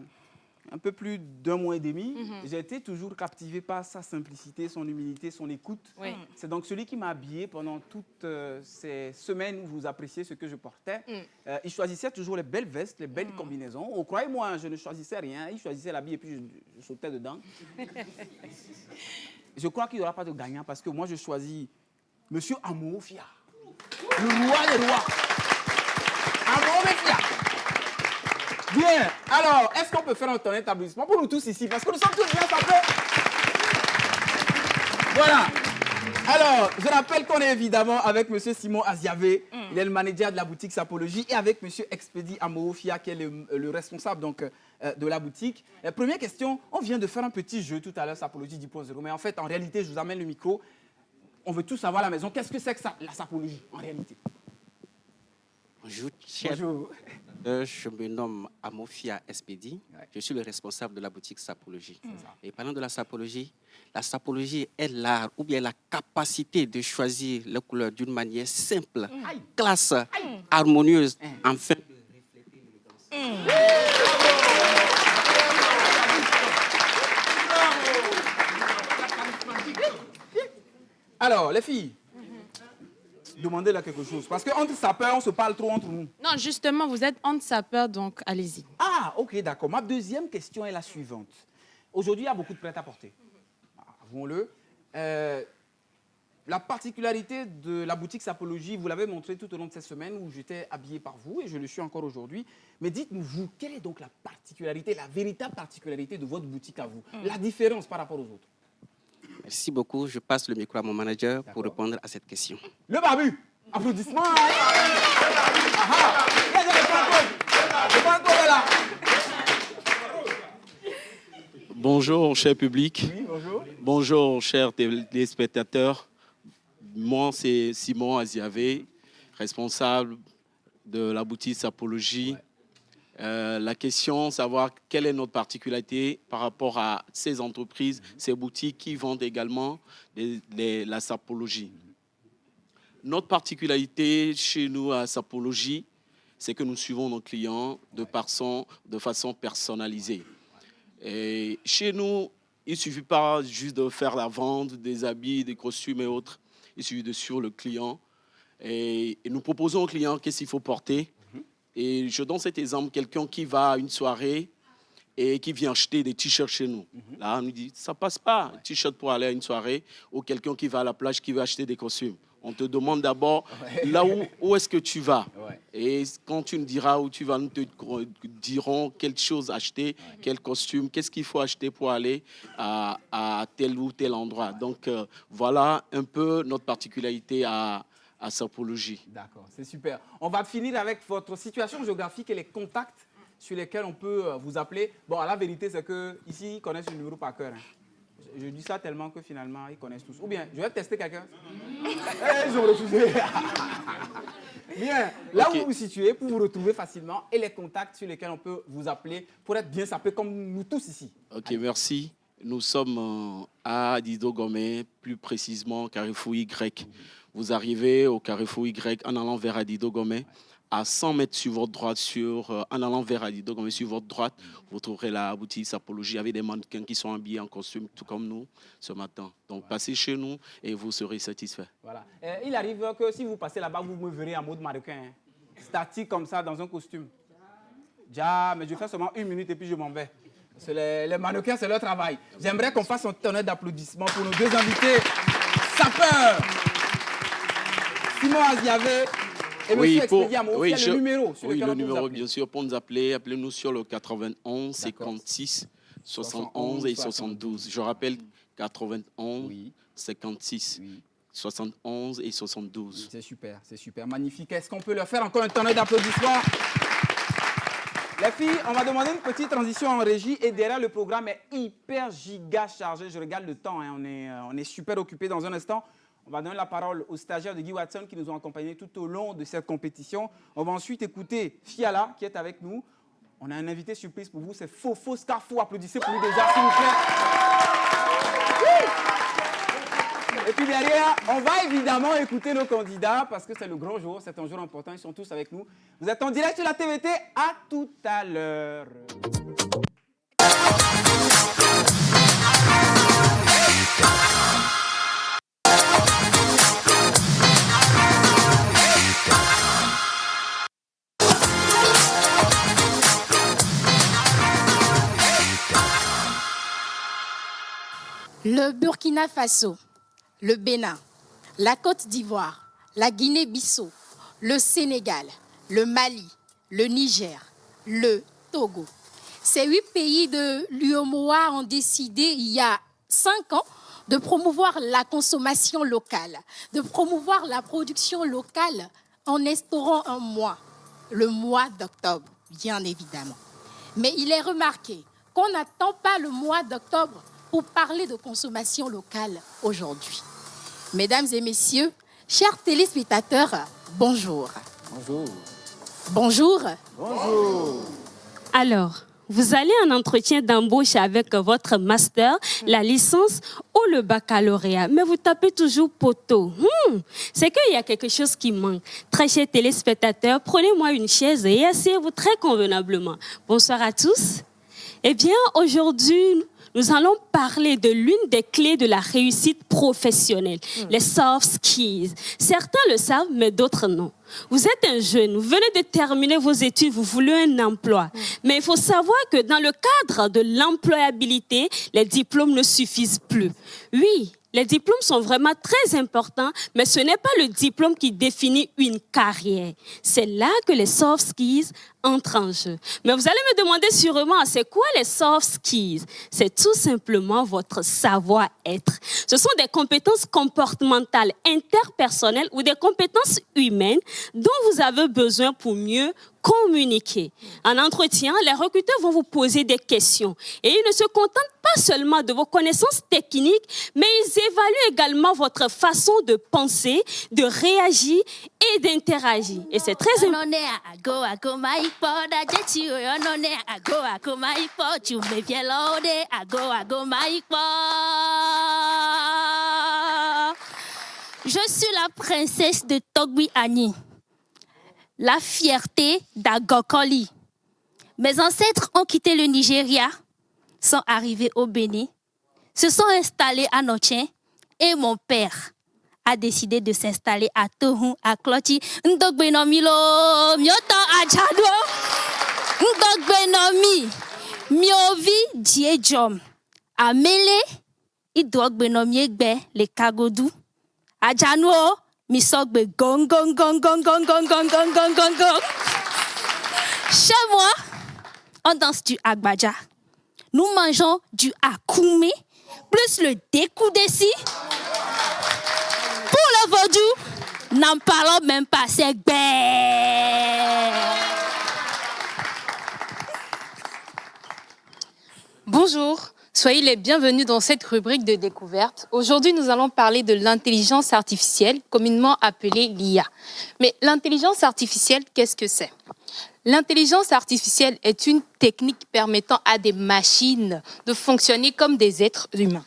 un peu plus d'1 mois et demi. J'ai été toujours captivé par sa simplicité, son humilité, son écoute. Oui. C'est donc celui qui m'a habillé pendant toutes ces semaines où vous appréciez ce que je portais. Il choisissait toujours les belles vestes, les belles combinaisons. Oh, croyez-moi, je ne choisissais rien. Il choisissait l'habit et puis je sautais dedans. Je crois qu'il n'y aura pas de gagnant parce que moi, je choisis M. Amofia, le roi des rois. Amofia. Bien. Alors, est-ce qu'on peut faire un tonnerre d'établissement pour nous tous ici? Parce que nous sommes tous bien sapés. Voilà. Alors, je rappelle qu'on est évidemment avec M. Simon Aziavé. Il est le manager de la boutique Sapologie. Et avec M. Expédie Amofia, qui est le responsable donc, de la boutique. Première question, on vient de faire un petit jeu tout à l'heure, Sapologie 10.0. Mais en fait, en réalité, je vous amène le micro. On veut tous savoir à la maison, qu'est-ce que c'est que la sapologie, en réalité? Bonjour, chef. Bonjour. Je me nomme Amofia Expédie. Je suis le responsable de la boutique Sapologie. Et parlant de la sapologie est l'art ou bien la capacité de choisir les couleurs d'une manière simple, classe, harmonieuse, afin de refléter l'élégance. Alors, les filles, demandez-leur quelque chose. Parce qu'entre sapeurs, on se parle trop entre nous. Non, justement, vous êtes entre sapeurs, donc allez-y. Ah, ok, d'accord. Ma deuxième question est la suivante. Aujourd'hui, il y a beaucoup de prêt-à-porter. Avouons-le. la particularité de la boutique Sapologie, vous l'avez montré tout au long de cette semaine où j'étais habillé par vous et je le suis encore aujourd'hui. Mais dites-nous, vous, quelle est donc la particularité, la véritable particularité de votre boutique à vous? La différence par rapport aux autres? Merci beaucoup. Je passe le micro à mon manager pour répondre à cette question. Le barbu! Applaudissements! Le Franco est là! Bonjour, cher public. Oui, bonjour. Bonjour, chers téléspectateurs. Moi, c'est Simon Aziavé, responsable de la boutique Sapologie. La question, savoir quelle est notre particularité par rapport à ces entreprises, ces boutiques qui vendent également la Sapologie. Notre particularité chez nous à Sapologie, c'est que nous suivons nos clients de façon personnalisée. Et chez nous, il ne suffit pas juste de faire la vente des habits, des costumes et autres. Il suffit de suivre le client. Et nous proposons au client qu'est-ce qu'il faut porter. Et je donne cet exemple, quelqu'un qui va à une soirée et qui vient acheter des t-shirts chez nous. Là, on nous dit, ça ne passe pas, un t-shirt pour aller à une soirée, ou quelqu'un qui va à la plage qui veut acheter des costumes. On te demande d'abord là où est-ce que tu vas. Et quand tu nous diras où tu vas, nous te dirons quelle chose acheter, quel costume, qu'est-ce qu'il faut acheter pour aller à tel ou tel endroit. Donc voilà un peu notre particularité à Sapologie. D'accord, c'est super. On va finir avec votre situation géographique et les contacts sur lesquels on peut vous appeler. Bon, la vérité, c'est qu'ici, ils connaissent le numéro par cœur. Je dis ça tellement que finalement, ils connaissent tous. Ou bien, je vais tester quelqu'un. Ils ont refusé. Bien, là où vous vous situez, pour vous retrouver facilement, et les contacts sur lesquels on peut vous appeler pour être bien sapé comme nous tous ici. Ok, merci. Nous sommes à Dido Gomé, plus précisément Carrefour Y. Vous arrivez au Carrefour Y en allant vers Dido Gomé. À 100 mètres sur votre droite, en allant vers Adido Gomé, sur votre droite, vous trouverez la boutique Sapologie avec des mannequins qui sont habillés en costume, tout comme nous, ce matin. Donc, passez chez nous et vous serez satisfait. Voilà. Il arrive que si vous passez là-bas, vous me verrez en mode mannequin, statique comme ça, dans un costume. Déjà, mais je fais seulement 1 minute et puis je m'en vais. Les mannequins, c'est leur travail. J'aimerais qu'on fasse un tonnerre d'applaudissements pour nos deux invités sapeurs. Simon Aziavé. Et oui, le numéro sur le numéro, bien sûr, pour nous appeler, appelez-nous sur le 91 56 71 et 72. Je rappelle 91 56 71 et 72. C'est super, magnifique. Est-ce qu'on peut leur faire encore un tonnerre d'applaudissements? Les filles, on va demander une petite transition en régie et derrière le programme est hyper giga chargé. Je regarde le temps, hein. On est super occupé dans un instant. On va donner la parole aux stagiaires de Guy Watson qui nous ont accompagnés tout au long de cette compétition. On va ensuite écouter Fiala qui est avec nous. On a un invité surprise pour vous, c'est Fofo Scarfo. Applaudissez pour lui déjà, s'il vous plaît. Et puis derrière, on va évidemment écouter nos candidats parce que c'est le grand jour, c'est un jour important, ils sont tous avec nous. Vous êtes en direct sur la TVT, à tout à l'heure. Le Burkina Faso, le Bénin, la Côte d'Ivoire, la Guinée-Bissau, le Sénégal, le Mali, le Niger, le Togo. Ces 8 pays de l'UEMOA ont décidé il y a 5 ans de promouvoir la consommation locale, de promouvoir la production locale en instaurant un mois, le mois d'octobre, bien évidemment. Mais il est remarqué qu'on n'attend pas le mois d'octobre pour parler de consommation locale aujourd'hui. Mesdames et messieurs, chers téléspectateurs, bonjour. Bonjour. Bonjour. Bonjour. Alors, vous allez en entretien d'embauche avec votre master, la licence ou le baccalauréat, mais vous tapez toujours poteau. C'est qu'il y a quelque chose qui manque. Très chers téléspectateurs, prenez-moi une chaise et asseyez-vous très convenablement. Bonsoir à tous. Eh bien, aujourd'hui, nous allons parler de l'une des clés de la réussite professionnelle, les soft skills. Certains le savent, mais d'autres non. Vous êtes un jeune, vous venez de terminer vos études, vous voulez un emploi. Mais il faut savoir que dans le cadre de l'employabilité, les diplômes ne suffisent plus. Oui, Les diplômes sont vraiment très importants, mais ce n'est pas le diplôme qui définit une carrière. C'est là que les soft skills entrent en jeu. Mais vous allez me demander sûrement, c'est quoi les soft skills? C'est tout simplement votre savoir-être. Ce sont des compétences comportementales, interpersonnelles ou des compétences humaines dont vous avez besoin pour mieux communiquer. En entretien, les recruteurs vont vous poser des questions et ils ne se contentent pas seulement de vos connaissances techniques, mais ils évaluent également votre façon de penser, de réagir et d'interagir. Et c'est très important. Je suis la princesse de Togbi Ani, la fierté d'Agokoli. Mes ancêtres ont quitté le Nigeria, sont arrivés au Bénin, se sont installés à Notien et mon père a décidé de s'installer à Tohun, à Kloti. Ndogbenomilo, mioto ajado, Ndogbenomi, miovi diejom, amele, idogbenomiegbe, le kagodou, ajanuo, misogbe gong gong gong gong gong gong gong gong gong gong gong. Chez moi, on danse du agbaja. Nous mangeons du akoumé, plus le découdessi. Pour le vaudou, n'en parlons même pas, c'est bête. Bonjour, soyez les bienvenus dans cette rubrique de découverte. Aujourd'hui, nous allons parler de l'intelligence artificielle, communément appelée l'IA. Mais l'intelligence artificielle, qu'est-ce que c'est? L'intelligence artificielle est une technique permettant à des machines de fonctionner comme des êtres humains.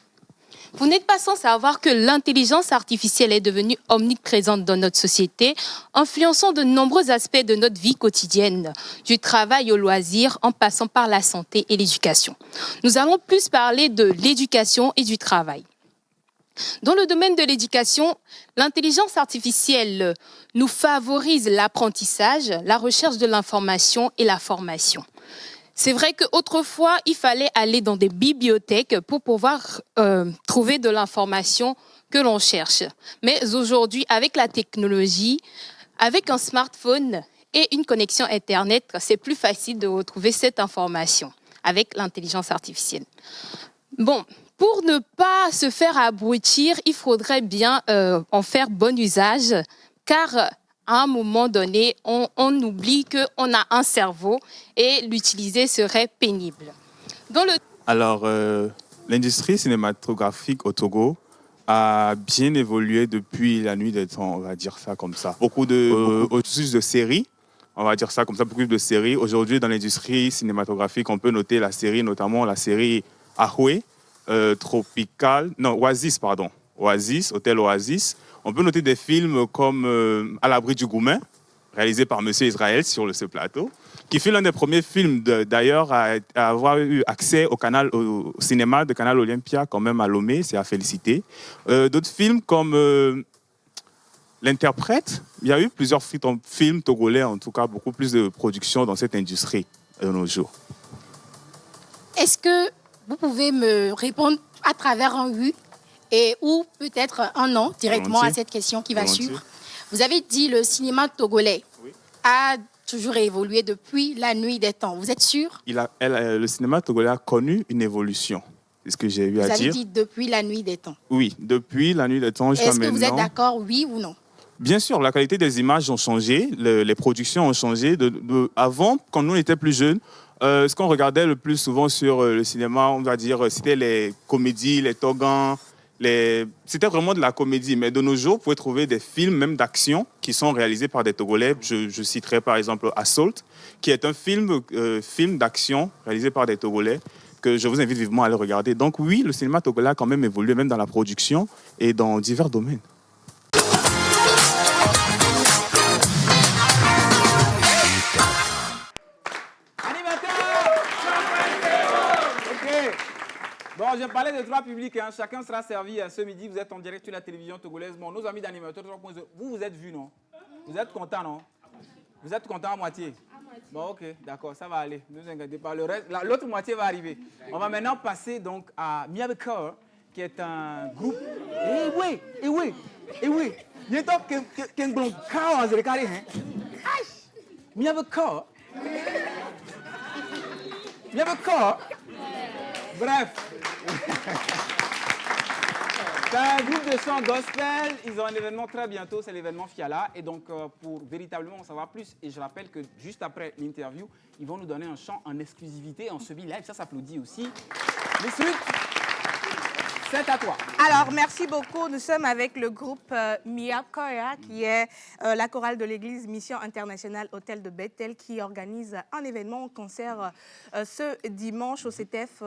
Vous n'êtes pas sans savoir que l'intelligence artificielle est devenue omniprésente dans notre société, influençant de nombreux aspects de notre vie quotidienne, du travail au loisir, en passant par la santé et l'éducation. Nous allons plus parler de l'éducation et du travail. Dans le domaine de l'éducation, l'intelligence artificielle nous favorise l'apprentissage, la recherche de l'information et la formation. C'est vrai qu'autrefois, il fallait aller dans des bibliothèques pour pouvoir trouver de l'information que l'on cherche. Mais aujourd'hui, avec la technologie, avec un smartphone et une connexion Internet, c'est plus facile de retrouver cette information avec l'intelligence artificielle. Bon, pour ne pas se faire abrutir, il faudrait bien en faire bon usage, car à un moment donné, on oublie qu'on a un cerveau et l'utiliser serait pénible. Alors, l'industrie cinématographique au Togo a bien évolué depuis la nuit des temps, on va dire ça comme ça. Beaucoup de séries, on va dire ça comme ça, beaucoup de séries. Aujourd'hui, dans l'industrie cinématographique, on peut noter la série, notamment la série Ahoué, Oasis, Hôtel Oasis. On peut noter des films comme À l'abri du Goumen, réalisé par Monsieur Israël sur ce plateau, qui fut l'un des premiers films d'ailleurs à avoir eu accès au cinéma de Canal Olympia, quand même à Lomé, c'est à féliciter. D'autres films comme L'Interprète, il y a eu plusieurs films togolais, en tout cas beaucoup plus de production dans cette industrie de nos jours. Est-ce que vous pouvez me répondre à travers un oui ou peut-être un non directement à cette question qui va suivre? Vous avez dit le cinéma togolais a toujours évolué depuis la nuit des temps. Vous êtes sûr? Le cinéma togolais a connu une évolution. C'est ce que j'ai eu à dire. Vous avez dit depuis la nuit des temps. Oui, depuis la nuit des temps jusqu'à maintenant. Est-ce que vous êtes d'accord, oui ou non? Bien sûr, la qualité des images ont changé, les productions ont changé. Avant, quand nous étions plus jeunes, ce qu'on regardait le plus souvent sur le cinéma, on va dire, c'était les comédies, les togans. C'était vraiment de la comédie. Mais de nos jours, vous pouvez trouver des films, même d'action, qui sont réalisés par des Togolais. Je citerai par exemple Assault, qui est un film d'action réalisé par des Togolais, que je vous invite vivement à le regarder. Donc oui, le cinéma togolais a quand même évolué, même dans la production et dans divers domaines. Bon, je parlais de trois publics, hein. Chacun sera servi ce midi. Vous êtes en direct sur la télévision togolaise. Bon, nos amis d'animateurs 3.0, vous êtes vus, non? Vous êtes contents, non? Vous êtes contents à moitié? Bon, ok, d'accord, ça va aller. Ne vous inquiétez pas. L'autre moitié va arriver. On va maintenant passer donc à Miabekor, qui est un groupe. Eh oui. Il y a un bon corps, vous avez carré, hein? Il y a un corps. Bref. C'est un groupe de chant gospel. Ils ont un événement très bientôt, c'est l'événement Fiala. Et donc, pour véritablement en savoir plus, et je rappelle que juste après l'interview, ils vont nous donner un chant en exclusivité, en semi-live. Ça s'applaudit aussi. Les suites, c'est à toi. Alors, merci beaucoup. Nous sommes avec le groupe Mia Koya, qui est la chorale de l'église Mission Internationale Hôtel de Bethel, qui organise un événement, un concert ce dimanche au CTF,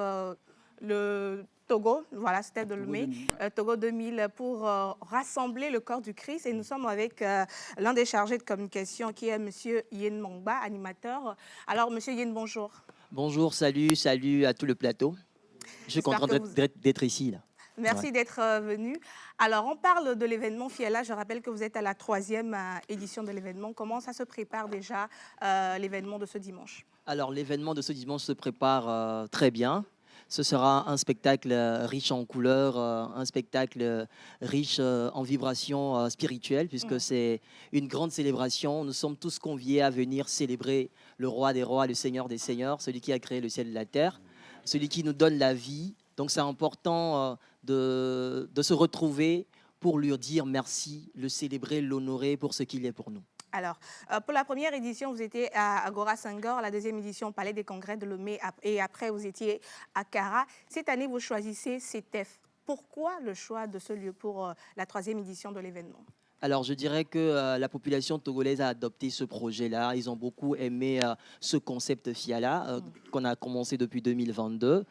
le Togo, voilà, c'était de Lomé, Togo 2000, pour rassembler le corps du Christ. Et nous sommes avec l'un des chargés de communication, qui est M. Yen Mongba, animateur. Alors, M. Yen, bonjour. Bonjour, salut à tout le plateau. Je suis content d'être ici, là. Merci d'être venu. Alors, on parle de l'événement Fiala. Je rappelle que vous êtes à la 3e édition de l'événement. Comment ça se prépare déjà, l'événement de ce dimanche? Alors, l'événement de ce dimanche se prépare très bien. Ce sera un spectacle riche en couleurs, un spectacle riche en vibrations spirituelles, puisque c'est une grande célébration. Nous sommes tous conviés à venir célébrer le roi des rois, le seigneur des seigneurs, celui qui a créé le ciel et la terre, celui qui nous donne la vie. Donc c'est important de se retrouver pour lui dire merci, le célébrer, l'honorer pour ce qu'il est pour nous. Alors, pour la première édition, vous étiez à Agora Senghor, la deuxième édition au Palais des Congrès de Lomé, et après, vous étiez à Kara. Cette année, vous choisissez CTF. Pourquoi le choix de ce lieu pour la 3e édition de l'événement? Alors, je dirais que la population togolaise a adopté ce projet-là. Ils ont beaucoup aimé ce concept Fiala qu'on a commencé depuis 2022.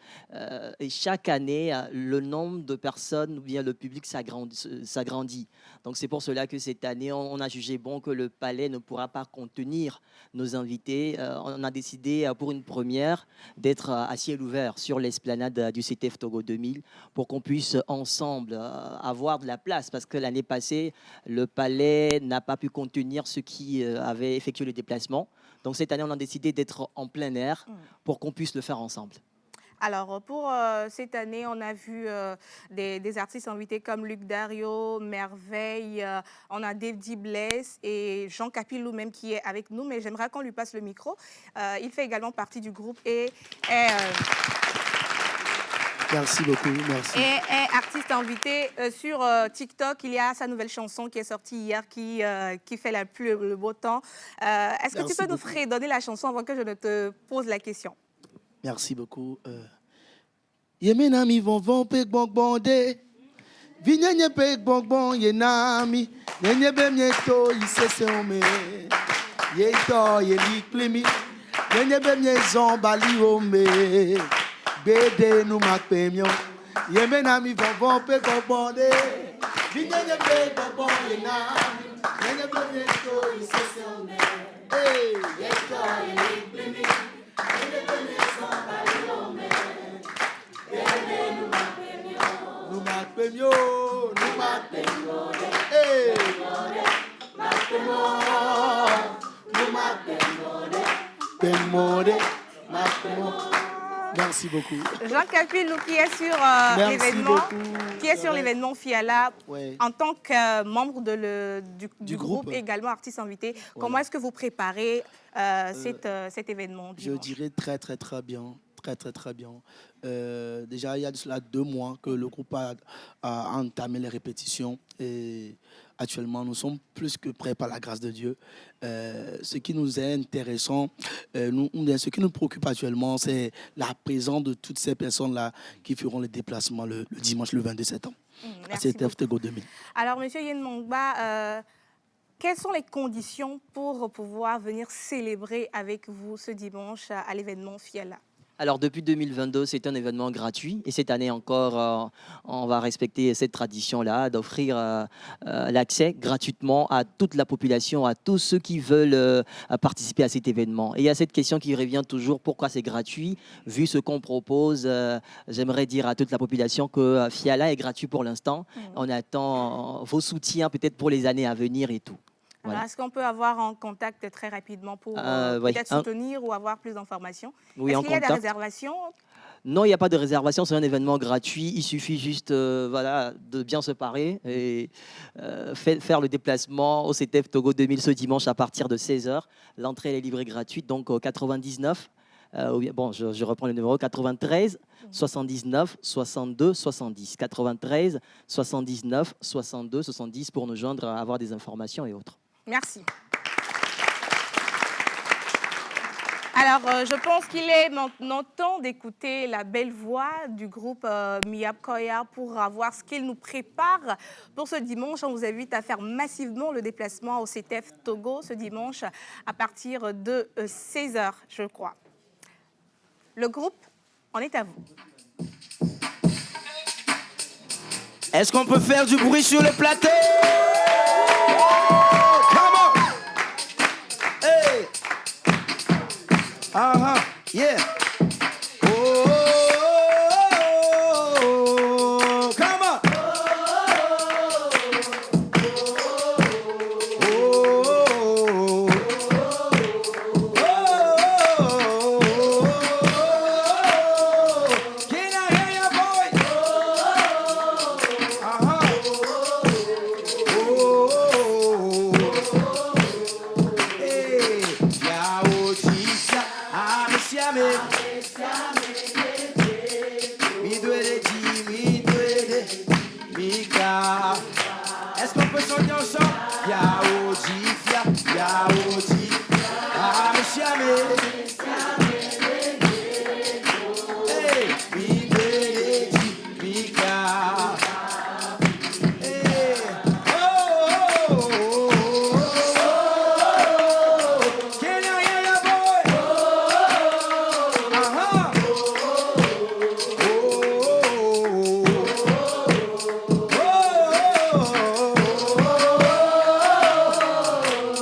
Et chaque année, le nombre de personnes ou bien le public s'agrandit. Donc, c'est pour cela que cette année, on a jugé bon que le palais ne pourra pas contenir nos invités. On a décidé, pour une première, d'être à ciel ouvert sur l'esplanade du CTF Togo 2000 pour qu'on puisse ensemble avoir de la place. Parce que l'année passée, le palais n'a pas pu contenir ceux qui avaient effectué le déplacement. Donc cette année, on a décidé d'être en plein air pour qu'on puisse le faire ensemble. Alors, pour cette année, on a vu des artistes invités comme Luc Dario, Merveille, on a Davy Bless et Jean Capilou même qui est avec nous, mais j'aimerais qu'on lui passe le micro. Il fait également partie du groupe et merci beaucoup, merci. Et est artiste invité sur TikTok. Il y a sa nouvelle chanson qui est sortie hier qui fait le beau temps. Est-ce que tu peux nous redonner la chanson avant que je ne te pose la question? Merci beaucoup. Yemenami vont pek bon bonde. Vinyenye pek bon yenami. Yenye bemieto isese ome. Yeto yelik plemi. Yenye bemie zombali ome. Bede nou mak pemyon. Yemenami vont pek bon bonde. Vinyenye pek bon yenami. Yenye bemieto isese ome. Yeto yelik plemi. Merci beaucoup. Jean Capilou qui est sur l'événement Fiala, en tant que membre du groupe et également artiste invité. Comment est-ce que vous préparez cet événement? Je dirais très bien. Très bien. Déjà, il y a de cela 2 mois que le groupe a entamé les répétitions et actuellement, nous sommes plus que prêts par la grâce de Dieu. Ce qui nous est intéressant, ce qui nous préoccupe actuellement, c'est la présence de toutes ces personnes-là qui feront le déplacement le dimanche, le 22 septembre, à CTF Togo 2000. Alors, M. Yen Mongba, quelles sont les conditions pour pouvoir venir célébrer avec vous ce dimanche à l'événement Fiala? Alors, depuis 2022, c'est un événement gratuit. Et cette année encore, on va respecter cette tradition-là d'offrir l'accès gratuitement à toute la population, à tous ceux qui veulent participer à cet événement. Et il y a cette question qui revient toujours, pourquoi c'est gratuit? Vu ce qu'on propose, j'aimerais dire à toute la population que Fiala est gratuit pour l'instant. On attend vos soutiens peut-être pour les années à venir et tout. Voilà. Est-ce qu'on peut avoir en contact très rapidement pour peut-être soutenir ou avoir plus d'informations? Est-ce qu'il y a des réservations? Non, il n'y a pas de réservation, c'est un événement gratuit. Il suffit juste voilà, de bien se parer et faire le déplacement au CTF Togo 2000 ce dimanche à partir de 16h. L'entrée est libre et gratuite, donc au 99. Bon, je reprends le numéro 93 79 62 70. 93 79 62 70 pour nous joindre, avoir des informations et autres. Merci. Alors, je pense qu'il est maintenant temps d'écouter la belle voix du groupe Miap Koya pour voir ce qu'il nous prépare pour ce dimanche. On vous invite à faire massivement le déplacement au CTF Togo ce dimanche à partir de 16h, je crois. Le groupe en est à vous. Est-ce qu'on peut faire du bruit sur le plateau? Yeah. Oh, come on. Can I hear your voice? Hey, Yao Chisa, Amesiame. Est-ce qu'on peut chanter ensemble? Yao Jifia, Yao Jifia, Amesiame. Hey, Midwede, Mika. Hey, oh. Can I hear your boy?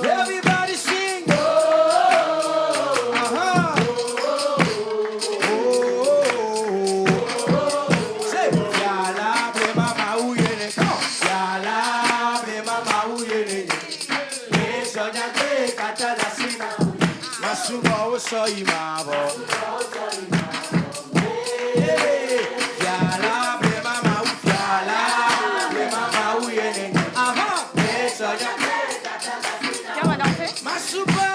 Everybody sing. Say, Yala ble mama uyene, Yala ble mama uyene. Sonya te kata la sina, masuba oso imabo. Yala ble mama uyene. Sonya te kata la sina, masuba.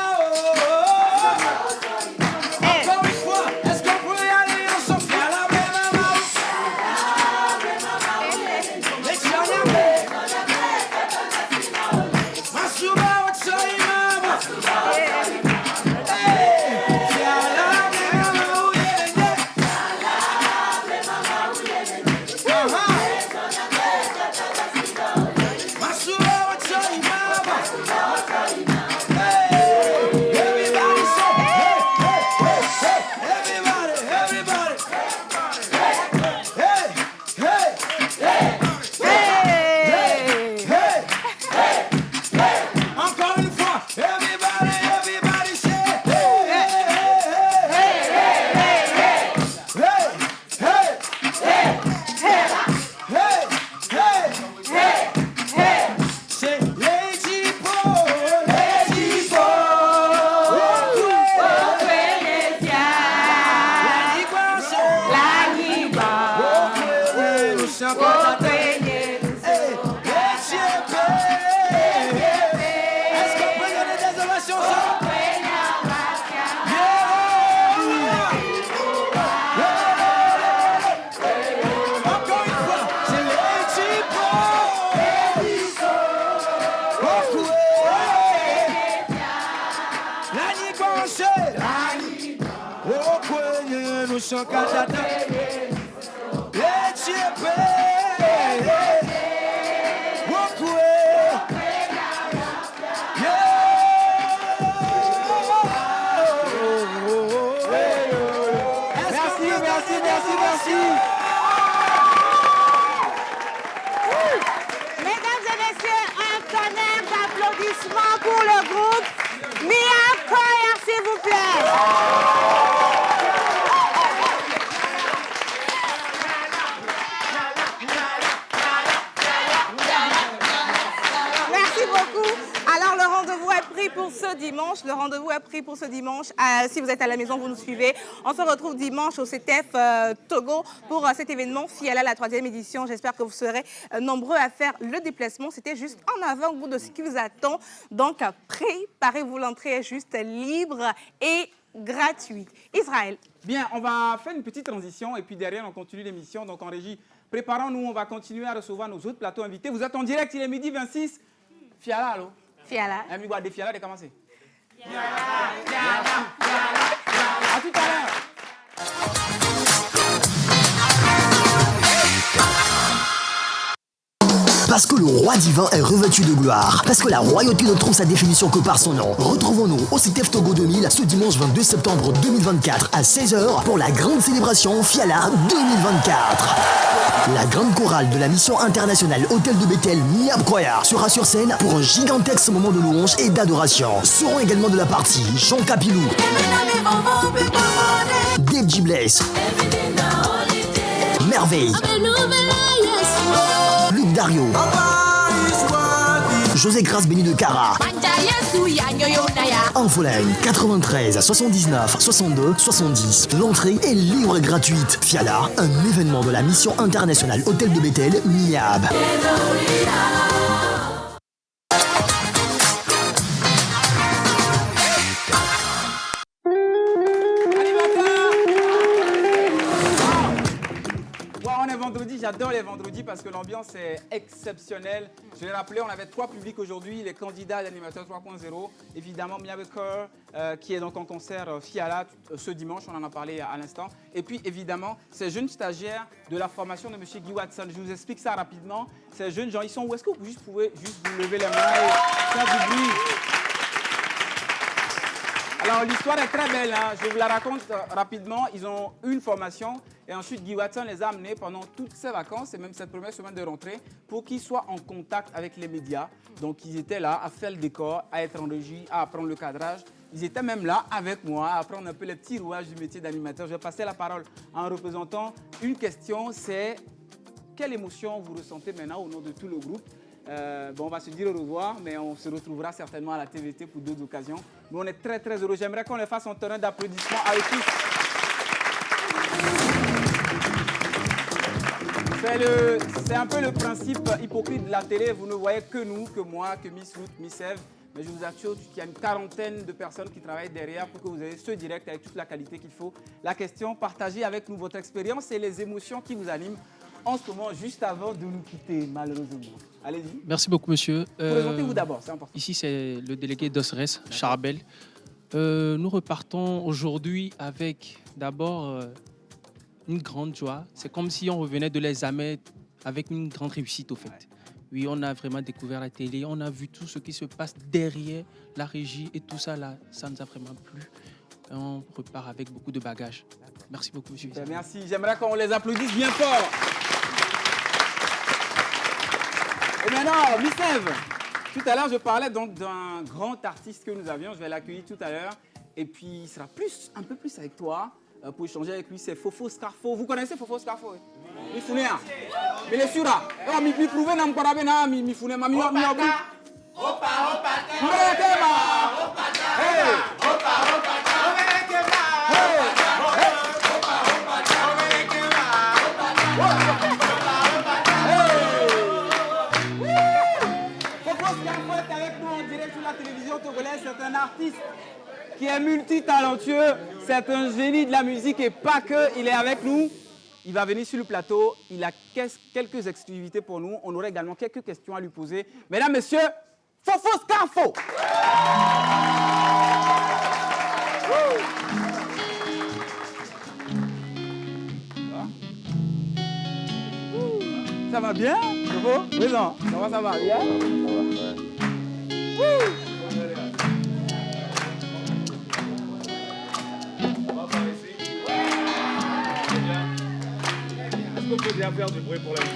Encore une fois, est-ce qu'on peut y aller ensemble? Yala ble mama uyene. Sonya te masuba oso imabo. Encore une fois, everybody say, say, Lady Bo, Lady Bo. Est-ce qu'on peut donner des ovations ensemble? Encore une fois, c'est Lady Bo. Lani Gonche, oh kwenye nushokatata, Lady Bo. Merci. Mesdames et messieurs, un tonnerre d'applaudissements pour le groupe Miap Koya, s'il vous plaît. Merci beaucoup. Alors, le rendez-vous est pris pour pour ce dimanche. Le rendez-vous est pris pour ce dimanche. Si vous êtes à la maison, vous nous suivez. On se retrouve dimanche au CTF Togo pour cet événement Fiala, la 3e édition. J'espère que vous serez nombreux à faire le déplacement. C'était juste en avant-goût de ce qui vous attend. Donc, préparez-vous. L'entrée est juste libre et gratuite. Israël. Bien, on va faire une petite transition et puis derrière, on continue l'émission. Donc, en régie, préparons-nous. On va continuer à recevoir nos autres plateaux invités. Vous êtes en direct, il est midi 26. Fiala, allô? Fiala. Ami Guadé Fiala, de commencer. Fiala, Fiala, Fiala. À tout à l'heure. Parce que le roi divin est revêtu de gloire. Parce que la royauté ne trouve sa définition que par son nom. Retrouvons-nous au CTF Togo 2000 ce dimanche 22 septembre 2024 à 16h pour la grande célébration Fiala 2024. La grande chorale de la mission internationale Hôtel de Bethel Miab Choir sera sur scène pour un gigantesque moment de louange et d'adoration. Seront également de la partie Jean Capilou, Dave G. Bless, Merveille, Luc Dario, José Grace Béni de Cara, Infoline 93 79 62 70. L'entrée est libre et gratuite. Fiala, un événement de la mission internationale Hôtel de Bethel Miab. Vendredi, j'adore les vendredis parce que l'ambiance est exceptionnelle. Je l'ai rappelé, on avait 3 publics aujourd'hui, les candidats à l'animateur 3.0, évidemment Mia Baker qui est donc en concert Fiala ce dimanche, on en a parlé à l'instant. Et puis évidemment, ces jeunes stagiaires de la formation de M. Guy Watson. Je vous explique ça rapidement. Ces jeunes gens, ils sont où? Est-ce que vous pouvez juste vous lever les mains et faire du bruit? Alors l'histoire est très belle, hein. Je vous la raconte rapidement. Ils ont eu une formation et ensuite Guy Watson les a amenés pendant toutes ces vacances et même cette première semaine de rentrée pour qu'ils soient en contact avec les médias. Donc ils étaient là à faire le décor, à être en régie, à apprendre le cadrage. Ils étaient même là avec moi à apprendre un peu les petits rouages du métier d'animateur. Je vais passer la parole en représentant une question, c'est quelle émotion vous ressentez maintenant au nom de tout le groupe? On va se dire au revoir, mais on se retrouvera certainement à la TVT pour d'autres occasions. Mais on est très très heureux. J'aimerais qu'on les fasse en terrain d'applaudissements à eux tous. C'est un peu le principe hypocrite de la télé. Vous ne voyez que nous, que moi, que Miss Ruth, Miss Eve. Mais je vous assure qu'il y a une quarantaine de personnes qui travaillent derrière pour que vous ayez ce direct avec toute la qualité qu'il faut. La question, partagez avec nous votre expérience et les émotions qui vous animent en ce moment, juste avant de nous quitter, malheureusement. Allez-y. Merci beaucoup, monsieur. Présentez-vous d'abord, c'est important. Ici, c'est le délégué d'OSRES, Charbel. Nous repartons aujourd'hui avec d'abord une grande joie. C'est comme si on revenait de l'examen avec une grande réussite, au fait. Oui, on a vraiment découvert la télé, on a vu tout ce qui se passe derrière la régie et tout ça, là, ça nous a vraiment plu. Et on repart avec beaucoup de bagages. Merci beaucoup, monsieur. Merci. J'aimerais qu'on les applaudisse bien fort. Et maintenant, Miss Eve, tout à l'heure, je parlais donc d'un grand artiste que nous avions. Je vais l'accueillir tout à l'heure. Et puis, il sera un peu plus avec toi pour échanger avec lui. C'est Fofo Scarfo. Vous connaissez Fofo Scarfo? Mi Funea. Mais les sura. Oh, mi prouve na m'kora bena mi Funea ma mi obi. Opa, opa. Mrekema. Hey. Opa. C'est un artiste qui est multitalentueux, c'est un génie de la musique et pas que, il est avec nous. Il va venir sur le plateau, il a quelques exclusivités pour nous. On aurait également quelques questions à lui poser. Mesdames, messieurs, Fofo Scarfo. Ça va bien, Fofo? Oui, non, ça va bien? Est-ce qu'on peut bien faire du bruit pour la musique?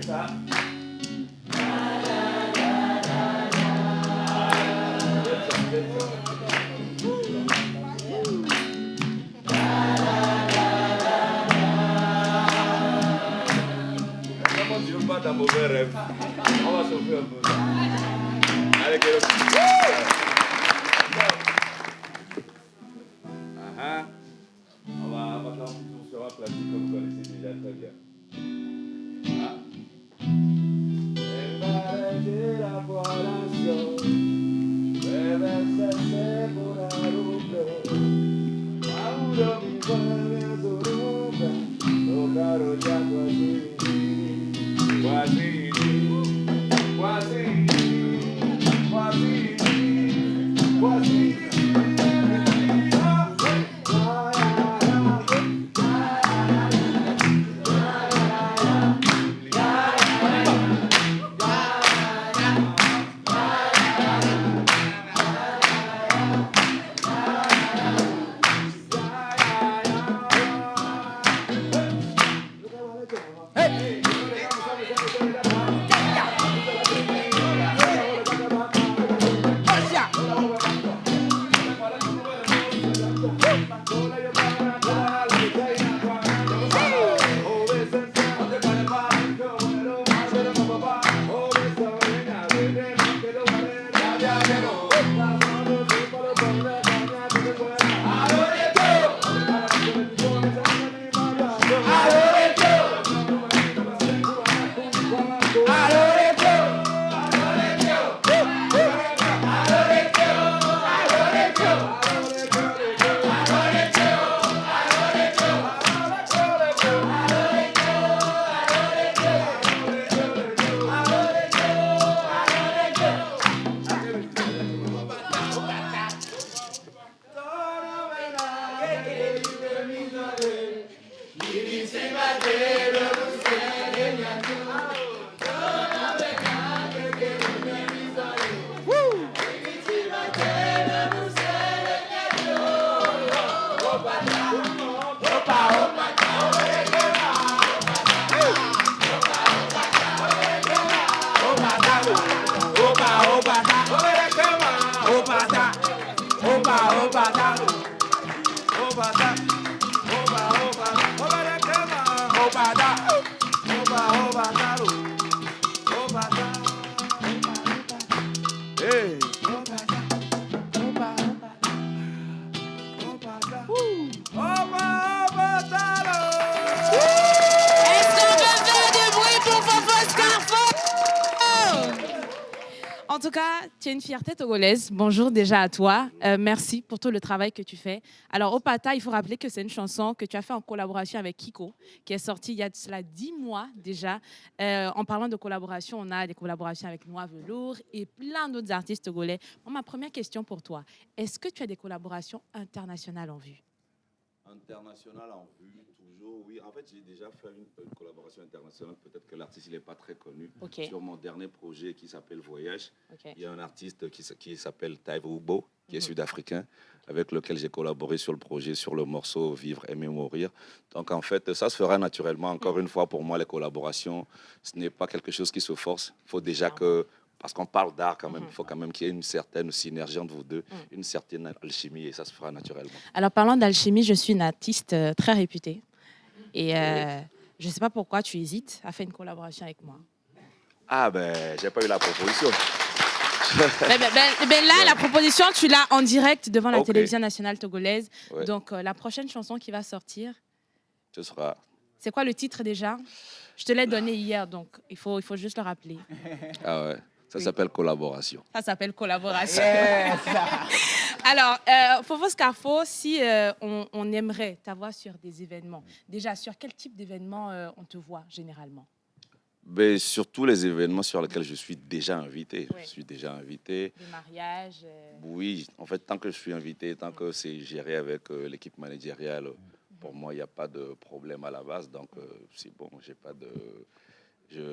ça. Comment tu veux pas d'un mauvais rêve? On va chauffer un peu. Allez, Kélo. On va faire un petit tour sur un classique comme vous connaissez déjà très bien. En tout cas, tu es une fierté togolaise. Bonjour déjà à toi. Merci pour tout le travail que tu fais. Alors, Opata, il faut rappeler que c'est une chanson que tu as fait en collaboration avec Kiko, qui est sortie il y a de cela 10 mois déjà. En parlant de collaboration, on a des collaborations avec Noix Velours et plein d'autres artistes togolais. Bon, ma première question pour toi, est-ce que tu as des collaborations internationales en vue? International en vue, toujours, oui. En fait, j'ai déjà fait une collaboration internationale. Peut-être que l'artiste n'est pas très connu. Okay. Sur mon dernier projet qui s'appelle Voyage, okay. Il y a un artiste qui s'appelle Taïv Oubo, qui est sud-africain, avec lequel j'ai collaboré sur le projet, sur le morceau Vivre, Aimer, Mourir. Donc, en fait, ça se fera naturellement. Encore une fois, pour moi, les collaborations, ce n'est pas quelque chose qui se force. Il faut déjà que... Parce qu'on parle d'art quand même, il faut quand même qu'il y ait une certaine synergie entre vous deux, une certaine alchimie, et ça se fera naturellement. Alors, parlant d'alchimie, je suis une artiste très réputée. Et je ne sais pas pourquoi tu hésites à faire une collaboration avec moi. Ah ben, j'ai pas eu la proposition. Ben là, la proposition, tu l'as en direct devant la télévision nationale togolaise. Ouais. Donc, la prochaine chanson qui va sortir... Ce sera... C'est quoi le titre déjà? Je te l'ai donné hier, donc il faut juste le rappeler. Ah ouais. Ça s'appelle collaboration. Ça s'appelle collaboration. Yes. Alors, Fofo Scarfo, si on aimerait t'avoir sur des événements, déjà, sur quel type d'événements on te voit généralement? Ben, sur tous les événements sur lesquels je suis déjà invité. Oui. Je suis déjà invité. Des mariages Oui, en fait, tant que je suis invité, tant que c'est géré avec l'équipe managériale, pour moi, il n'y a pas de problème à la base. Donc, c'est bon, j'ai pas de...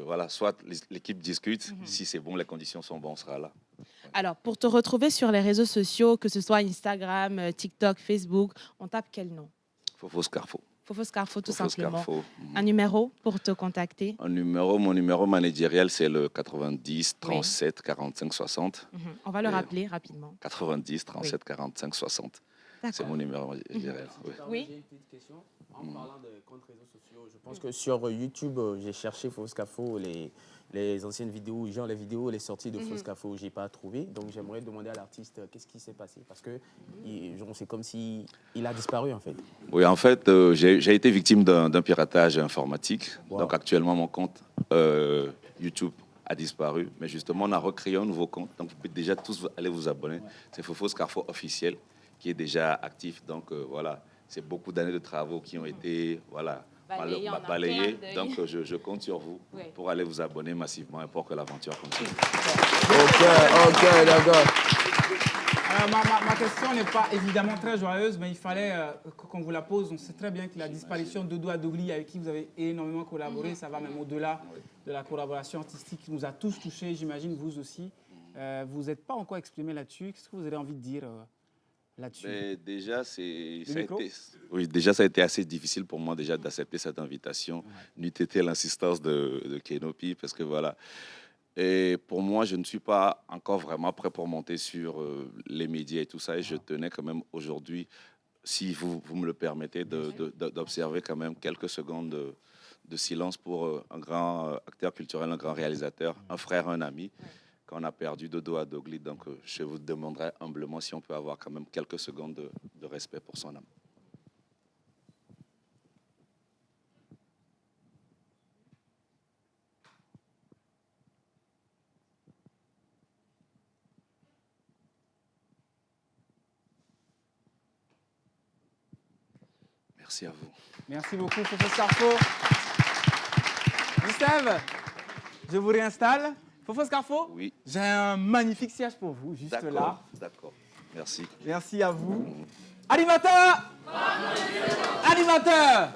voilà, soit l'équipe discute, si c'est bon, les conditions sont bonnes, on sera là. Alors, pour te retrouver sur les réseaux sociaux, que ce soit Instagram, TikTok, Facebook, on tape quel nom? Fofo Scarfo. Fofo Scarfo, tout Fofo simplement. Scarfo. Un numéro pour te contacter? Mon numéro managériel, c'est le 90 37 45 60. On va le rappeler rapidement. 90 37 45 60. C'est mon numéro managériel. Oui. J'ai une petite question. En parlant de comptes réseaux sociaux, je pense que sur YouTube, j'ai cherché Fofo Scarfo, les anciennes vidéos, genre les vidéos, les sorties de Fofo Scarfo, je n'ai pas trouvé. Donc j'aimerais demander à l'artiste qu'est-ce qui s'est passé. Parce que c'est comme s'il a disparu en fait. Oui, en fait, j'ai été victime d'un piratage informatique. Donc actuellement, mon compte YouTube a disparu. Mais justement, on a recréé un nouveau compte. Donc vous pouvez déjà tous aller vous abonner. C'est Fofo Scarfo officiel qui est déjà actif. Donc voilà, c'est beaucoup d'années de travaux qui ont été balayés. Donc je compte sur vous pour aller vous abonner massivement et pour que l'aventure continue. Ok, d'accord. Ma question n'est pas évidemment très joyeuse, mais il fallait qu'on vous la pose. On sait très bien que la disparition de Dodo Adogli, avec qui vous avez énormément collaboré, ça va même au-delà de la collaboration artistique qui nous a tous touchés, j'imagine vous aussi. Vous n'êtes pas encore exprimé là-dessus. Qu'est-ce que vous avez envie de dire là-dessus? Déjà, ça a été assez difficile pour moi déjà d'accepter cette invitation, n'eût été l'insistance de Kenopi, parce que voilà. Et pour moi, je ne suis pas encore vraiment prêt pour monter sur les médias et tout ça. Et je tenais quand même aujourd'hui, si vous me le permettez, d'observer quand même quelques secondes de silence pour un grand acteur culturel, un grand réalisateur, un frère, un ami, qu'on a perdu Dodo Adogli. Donc, je vous demanderai humblement si on peut avoir quand même quelques secondes de respect pour son âme. Merci à vous. Merci beaucoup, Fofo Scarfo. Gustave, je vous réinstalle. Fofo Scarfo, oui. J'ai un magnifique siège pour vous, juste là. D'accord, merci. Merci à vous. Animateur! Animateur!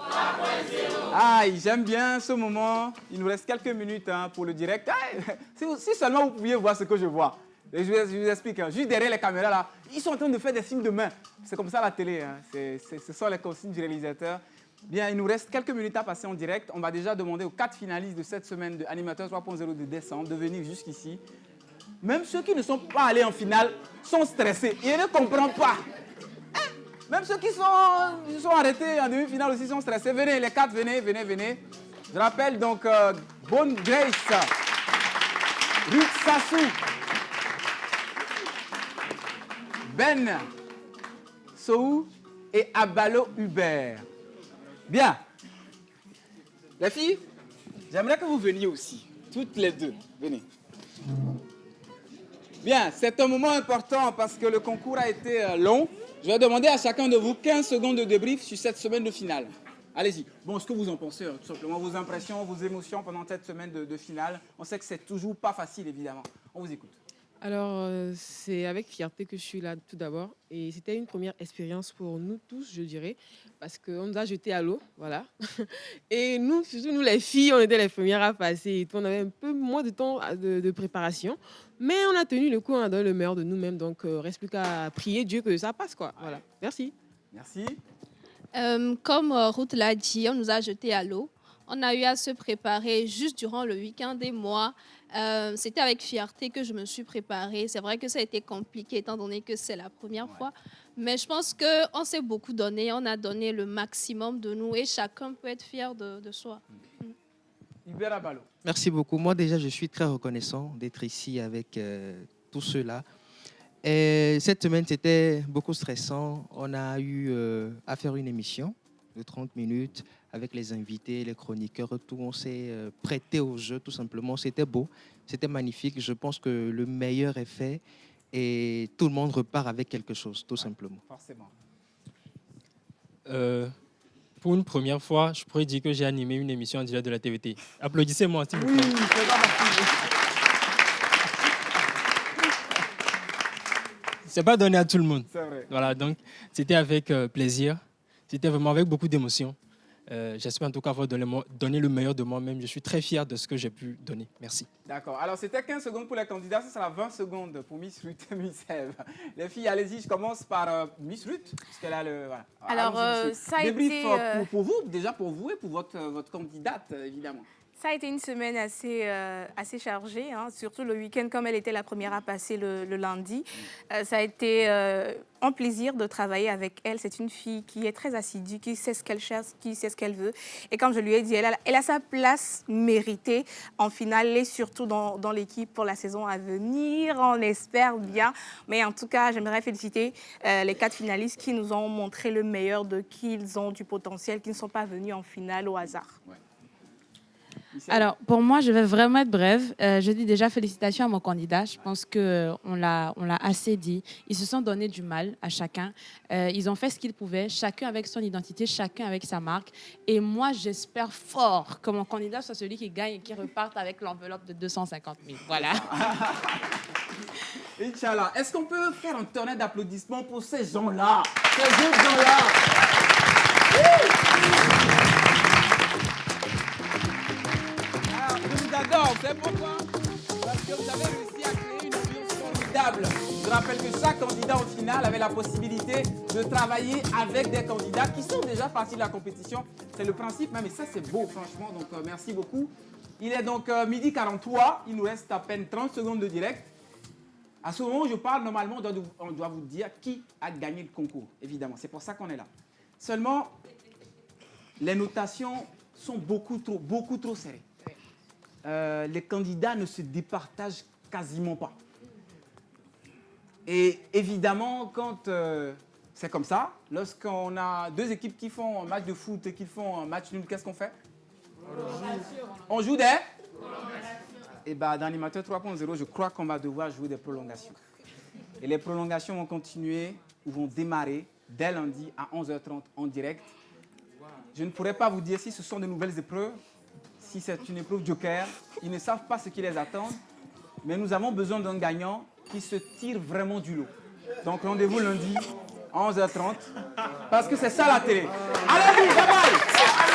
Aïe, j'aime bien ce moment. Il nous reste quelques minutes pour le direct. Aïe, si seulement vous pouviez voir ce que je vois. Et je vous explique, juste derrière les caméras là, ils sont en train de faire des signes de main. C'est comme ça la télé, ce sont les consignes du réalisateur. Bien, il nous reste quelques minutes à passer en direct. On va déjà demander aux 4 finalistes de cette semaine de Animateur 3.0 de décembre de venir jusqu'ici. Même ceux qui ne sont pas allés en finale sont stressés. Ils ne comprennent pas. Même ceux qui sont arrêtés en demi-finale aussi sont stressés. Venez, les 4, venez. Je rappelle donc Bonne Grace, Ruth Sassou, Ben Sou et Abalo Hubert. Bien. Les filles, j'aimerais que vous veniez aussi, toutes les deux. Venez. Bien, c'est un moment important parce que le concours a été long. Je vais demander à chacun de vous 15 secondes de débrief sur cette semaine de finale. Allez-y. Bon, ce que vous en pensez, tout simplement, vos impressions, vos émotions pendant cette semaine de finale. On sait que c'est toujours pas facile, évidemment. On vous écoute. Alors, c'est avec fierté que je suis là tout d'abord. Et c'était une première expérience pour nous tous, je dirais, parce qu'on nous a jetés à l'eau, voilà. Et nous, surtout nous les filles, on était les premières à passer. Et tout, on avait un peu moins de temps de préparation. Mais on a tenu le coup, on a donné le meilleur de nous-mêmes. Donc, reste plus qu'à prier Dieu que ça passe, quoi. Voilà. Merci. Merci. Comme Ruth l'a dit, on nous a jetés à l'eau. On a eu à se préparer juste durant le week-end des mois. C'était avec fierté que je me suis préparée. C'est vrai que ça a été compliqué étant donné que c'est la première fois. Mais je pense qu'on s'est beaucoup donné. On a donné le maximum de nous et chacun peut être fier de soi. Hubert Abalo. Merci beaucoup. Moi, déjà, je suis très reconnaissant d'être ici avec tous ceux-là. Et cette semaine, c'était beaucoup stressant. On a eu à faire une émission de 30 minutes avec les invités, les chroniqueurs, tout. On s'est prêté au jeu, tout simplement. C'était beau, c'était magnifique. Je pense que le meilleur est fait et tout le monde repart avec quelque chose, tout simplement. Forcément. Pour une première fois, je pourrais dire que j'ai animé une émission en direct de la TVT. Applaudissez-moi, s'il vous plaît. Oui, c'est pas facile. C'est pas donné à tout le monde. C'est vrai. Voilà, donc c'était avec plaisir. C'était vraiment avec beaucoup d'émotion. J'espère en tout cas avoir donné le meilleur de moi-même. Je suis très fier de ce que j'ai pu donner. Merci. D'accord. Alors, c'était 15 secondes pour les candidats. Ça sera 20 secondes pour Miss Ruth et Miss Eve. Les filles, allez-y. Je commence par Miss Ruth. Parce qu'elle a le... Voilà. Alors, ça a Débrief, été... pour vous, déjà pour vous et pour votre candidate, évidemment. Ça a été une semaine assez chargée, hein, surtout le week-end, comme elle était la première à passer le lundi. Ça a été un plaisir de travailler avec elle. C'est une fille qui est très assidue, qui sait ce qu'elle cherche, qui sait ce qu'elle veut. Et comme je lui ai dit, elle a sa place méritée en finale et surtout dans l'équipe pour la saison à venir. On espère bien. Mais en tout cas, j'aimerais féliciter les 4 finalistes qui nous ont montré le meilleur de qui ils ont du potentiel, qui ne sont pas venus en finale au hasard. Ouais. Alors, pour moi, je vais vraiment être brève. Je dis déjà félicitations à mon candidat. Je pense qu'on l'a assez dit. Ils se sont donné du mal à chacun. Ils ont fait ce qu'ils pouvaient, chacun avec son identité, chacun avec sa marque. Et moi, j'espère fort que mon candidat soit celui qui gagne et qui reparte avec l'enveloppe de 250 000. Voilà. Inch'Allah. Est-ce qu'on peut faire un tonnerre d'applaudissements pour ces gens-là, ces autres gens-là? Je vous adore, vous savez pourquoi? Parce que vous avez réussi à créer une ambiance formidable. Je rappelle que chaque candidat au final avait la possibilité de travailler avec des candidats qui sont déjà partis de la compétition. C'est le principe même, et ça c'est beau franchement, donc merci beaucoup. Il est donc midi 43, il nous reste à peine 30 secondes de direct. À ce moment où je parle, normalement on doit vous dire qui a gagné le concours, évidemment, c'est pour ça qu'on est là. Seulement, les notations sont beaucoup trop serrées. Les candidats ne se départagent quasiment pas. Et évidemment, quand c'est comme ça, lorsqu'on a 2 équipes qui font un match de foot et qui font un match nul, qu'est-ce qu'on fait? On joue des... Et bien, dans l'animateur 3.0, je crois qu'on va devoir jouer des prolongations. Et les prolongations vont continuer ou vont démarrer dès lundi à 11h30 en direct. Je ne pourrais pas vous dire si ce sont de nouvelles épreuves, si c'est une épreuve joker. Ils ne savent pas ce qui les attend. Mais nous avons besoin d'un gagnant qui se tire vraiment du lot. Donc rendez-vous lundi à 11h30 parce que c'est ça la télé. Allez-y, bye bye.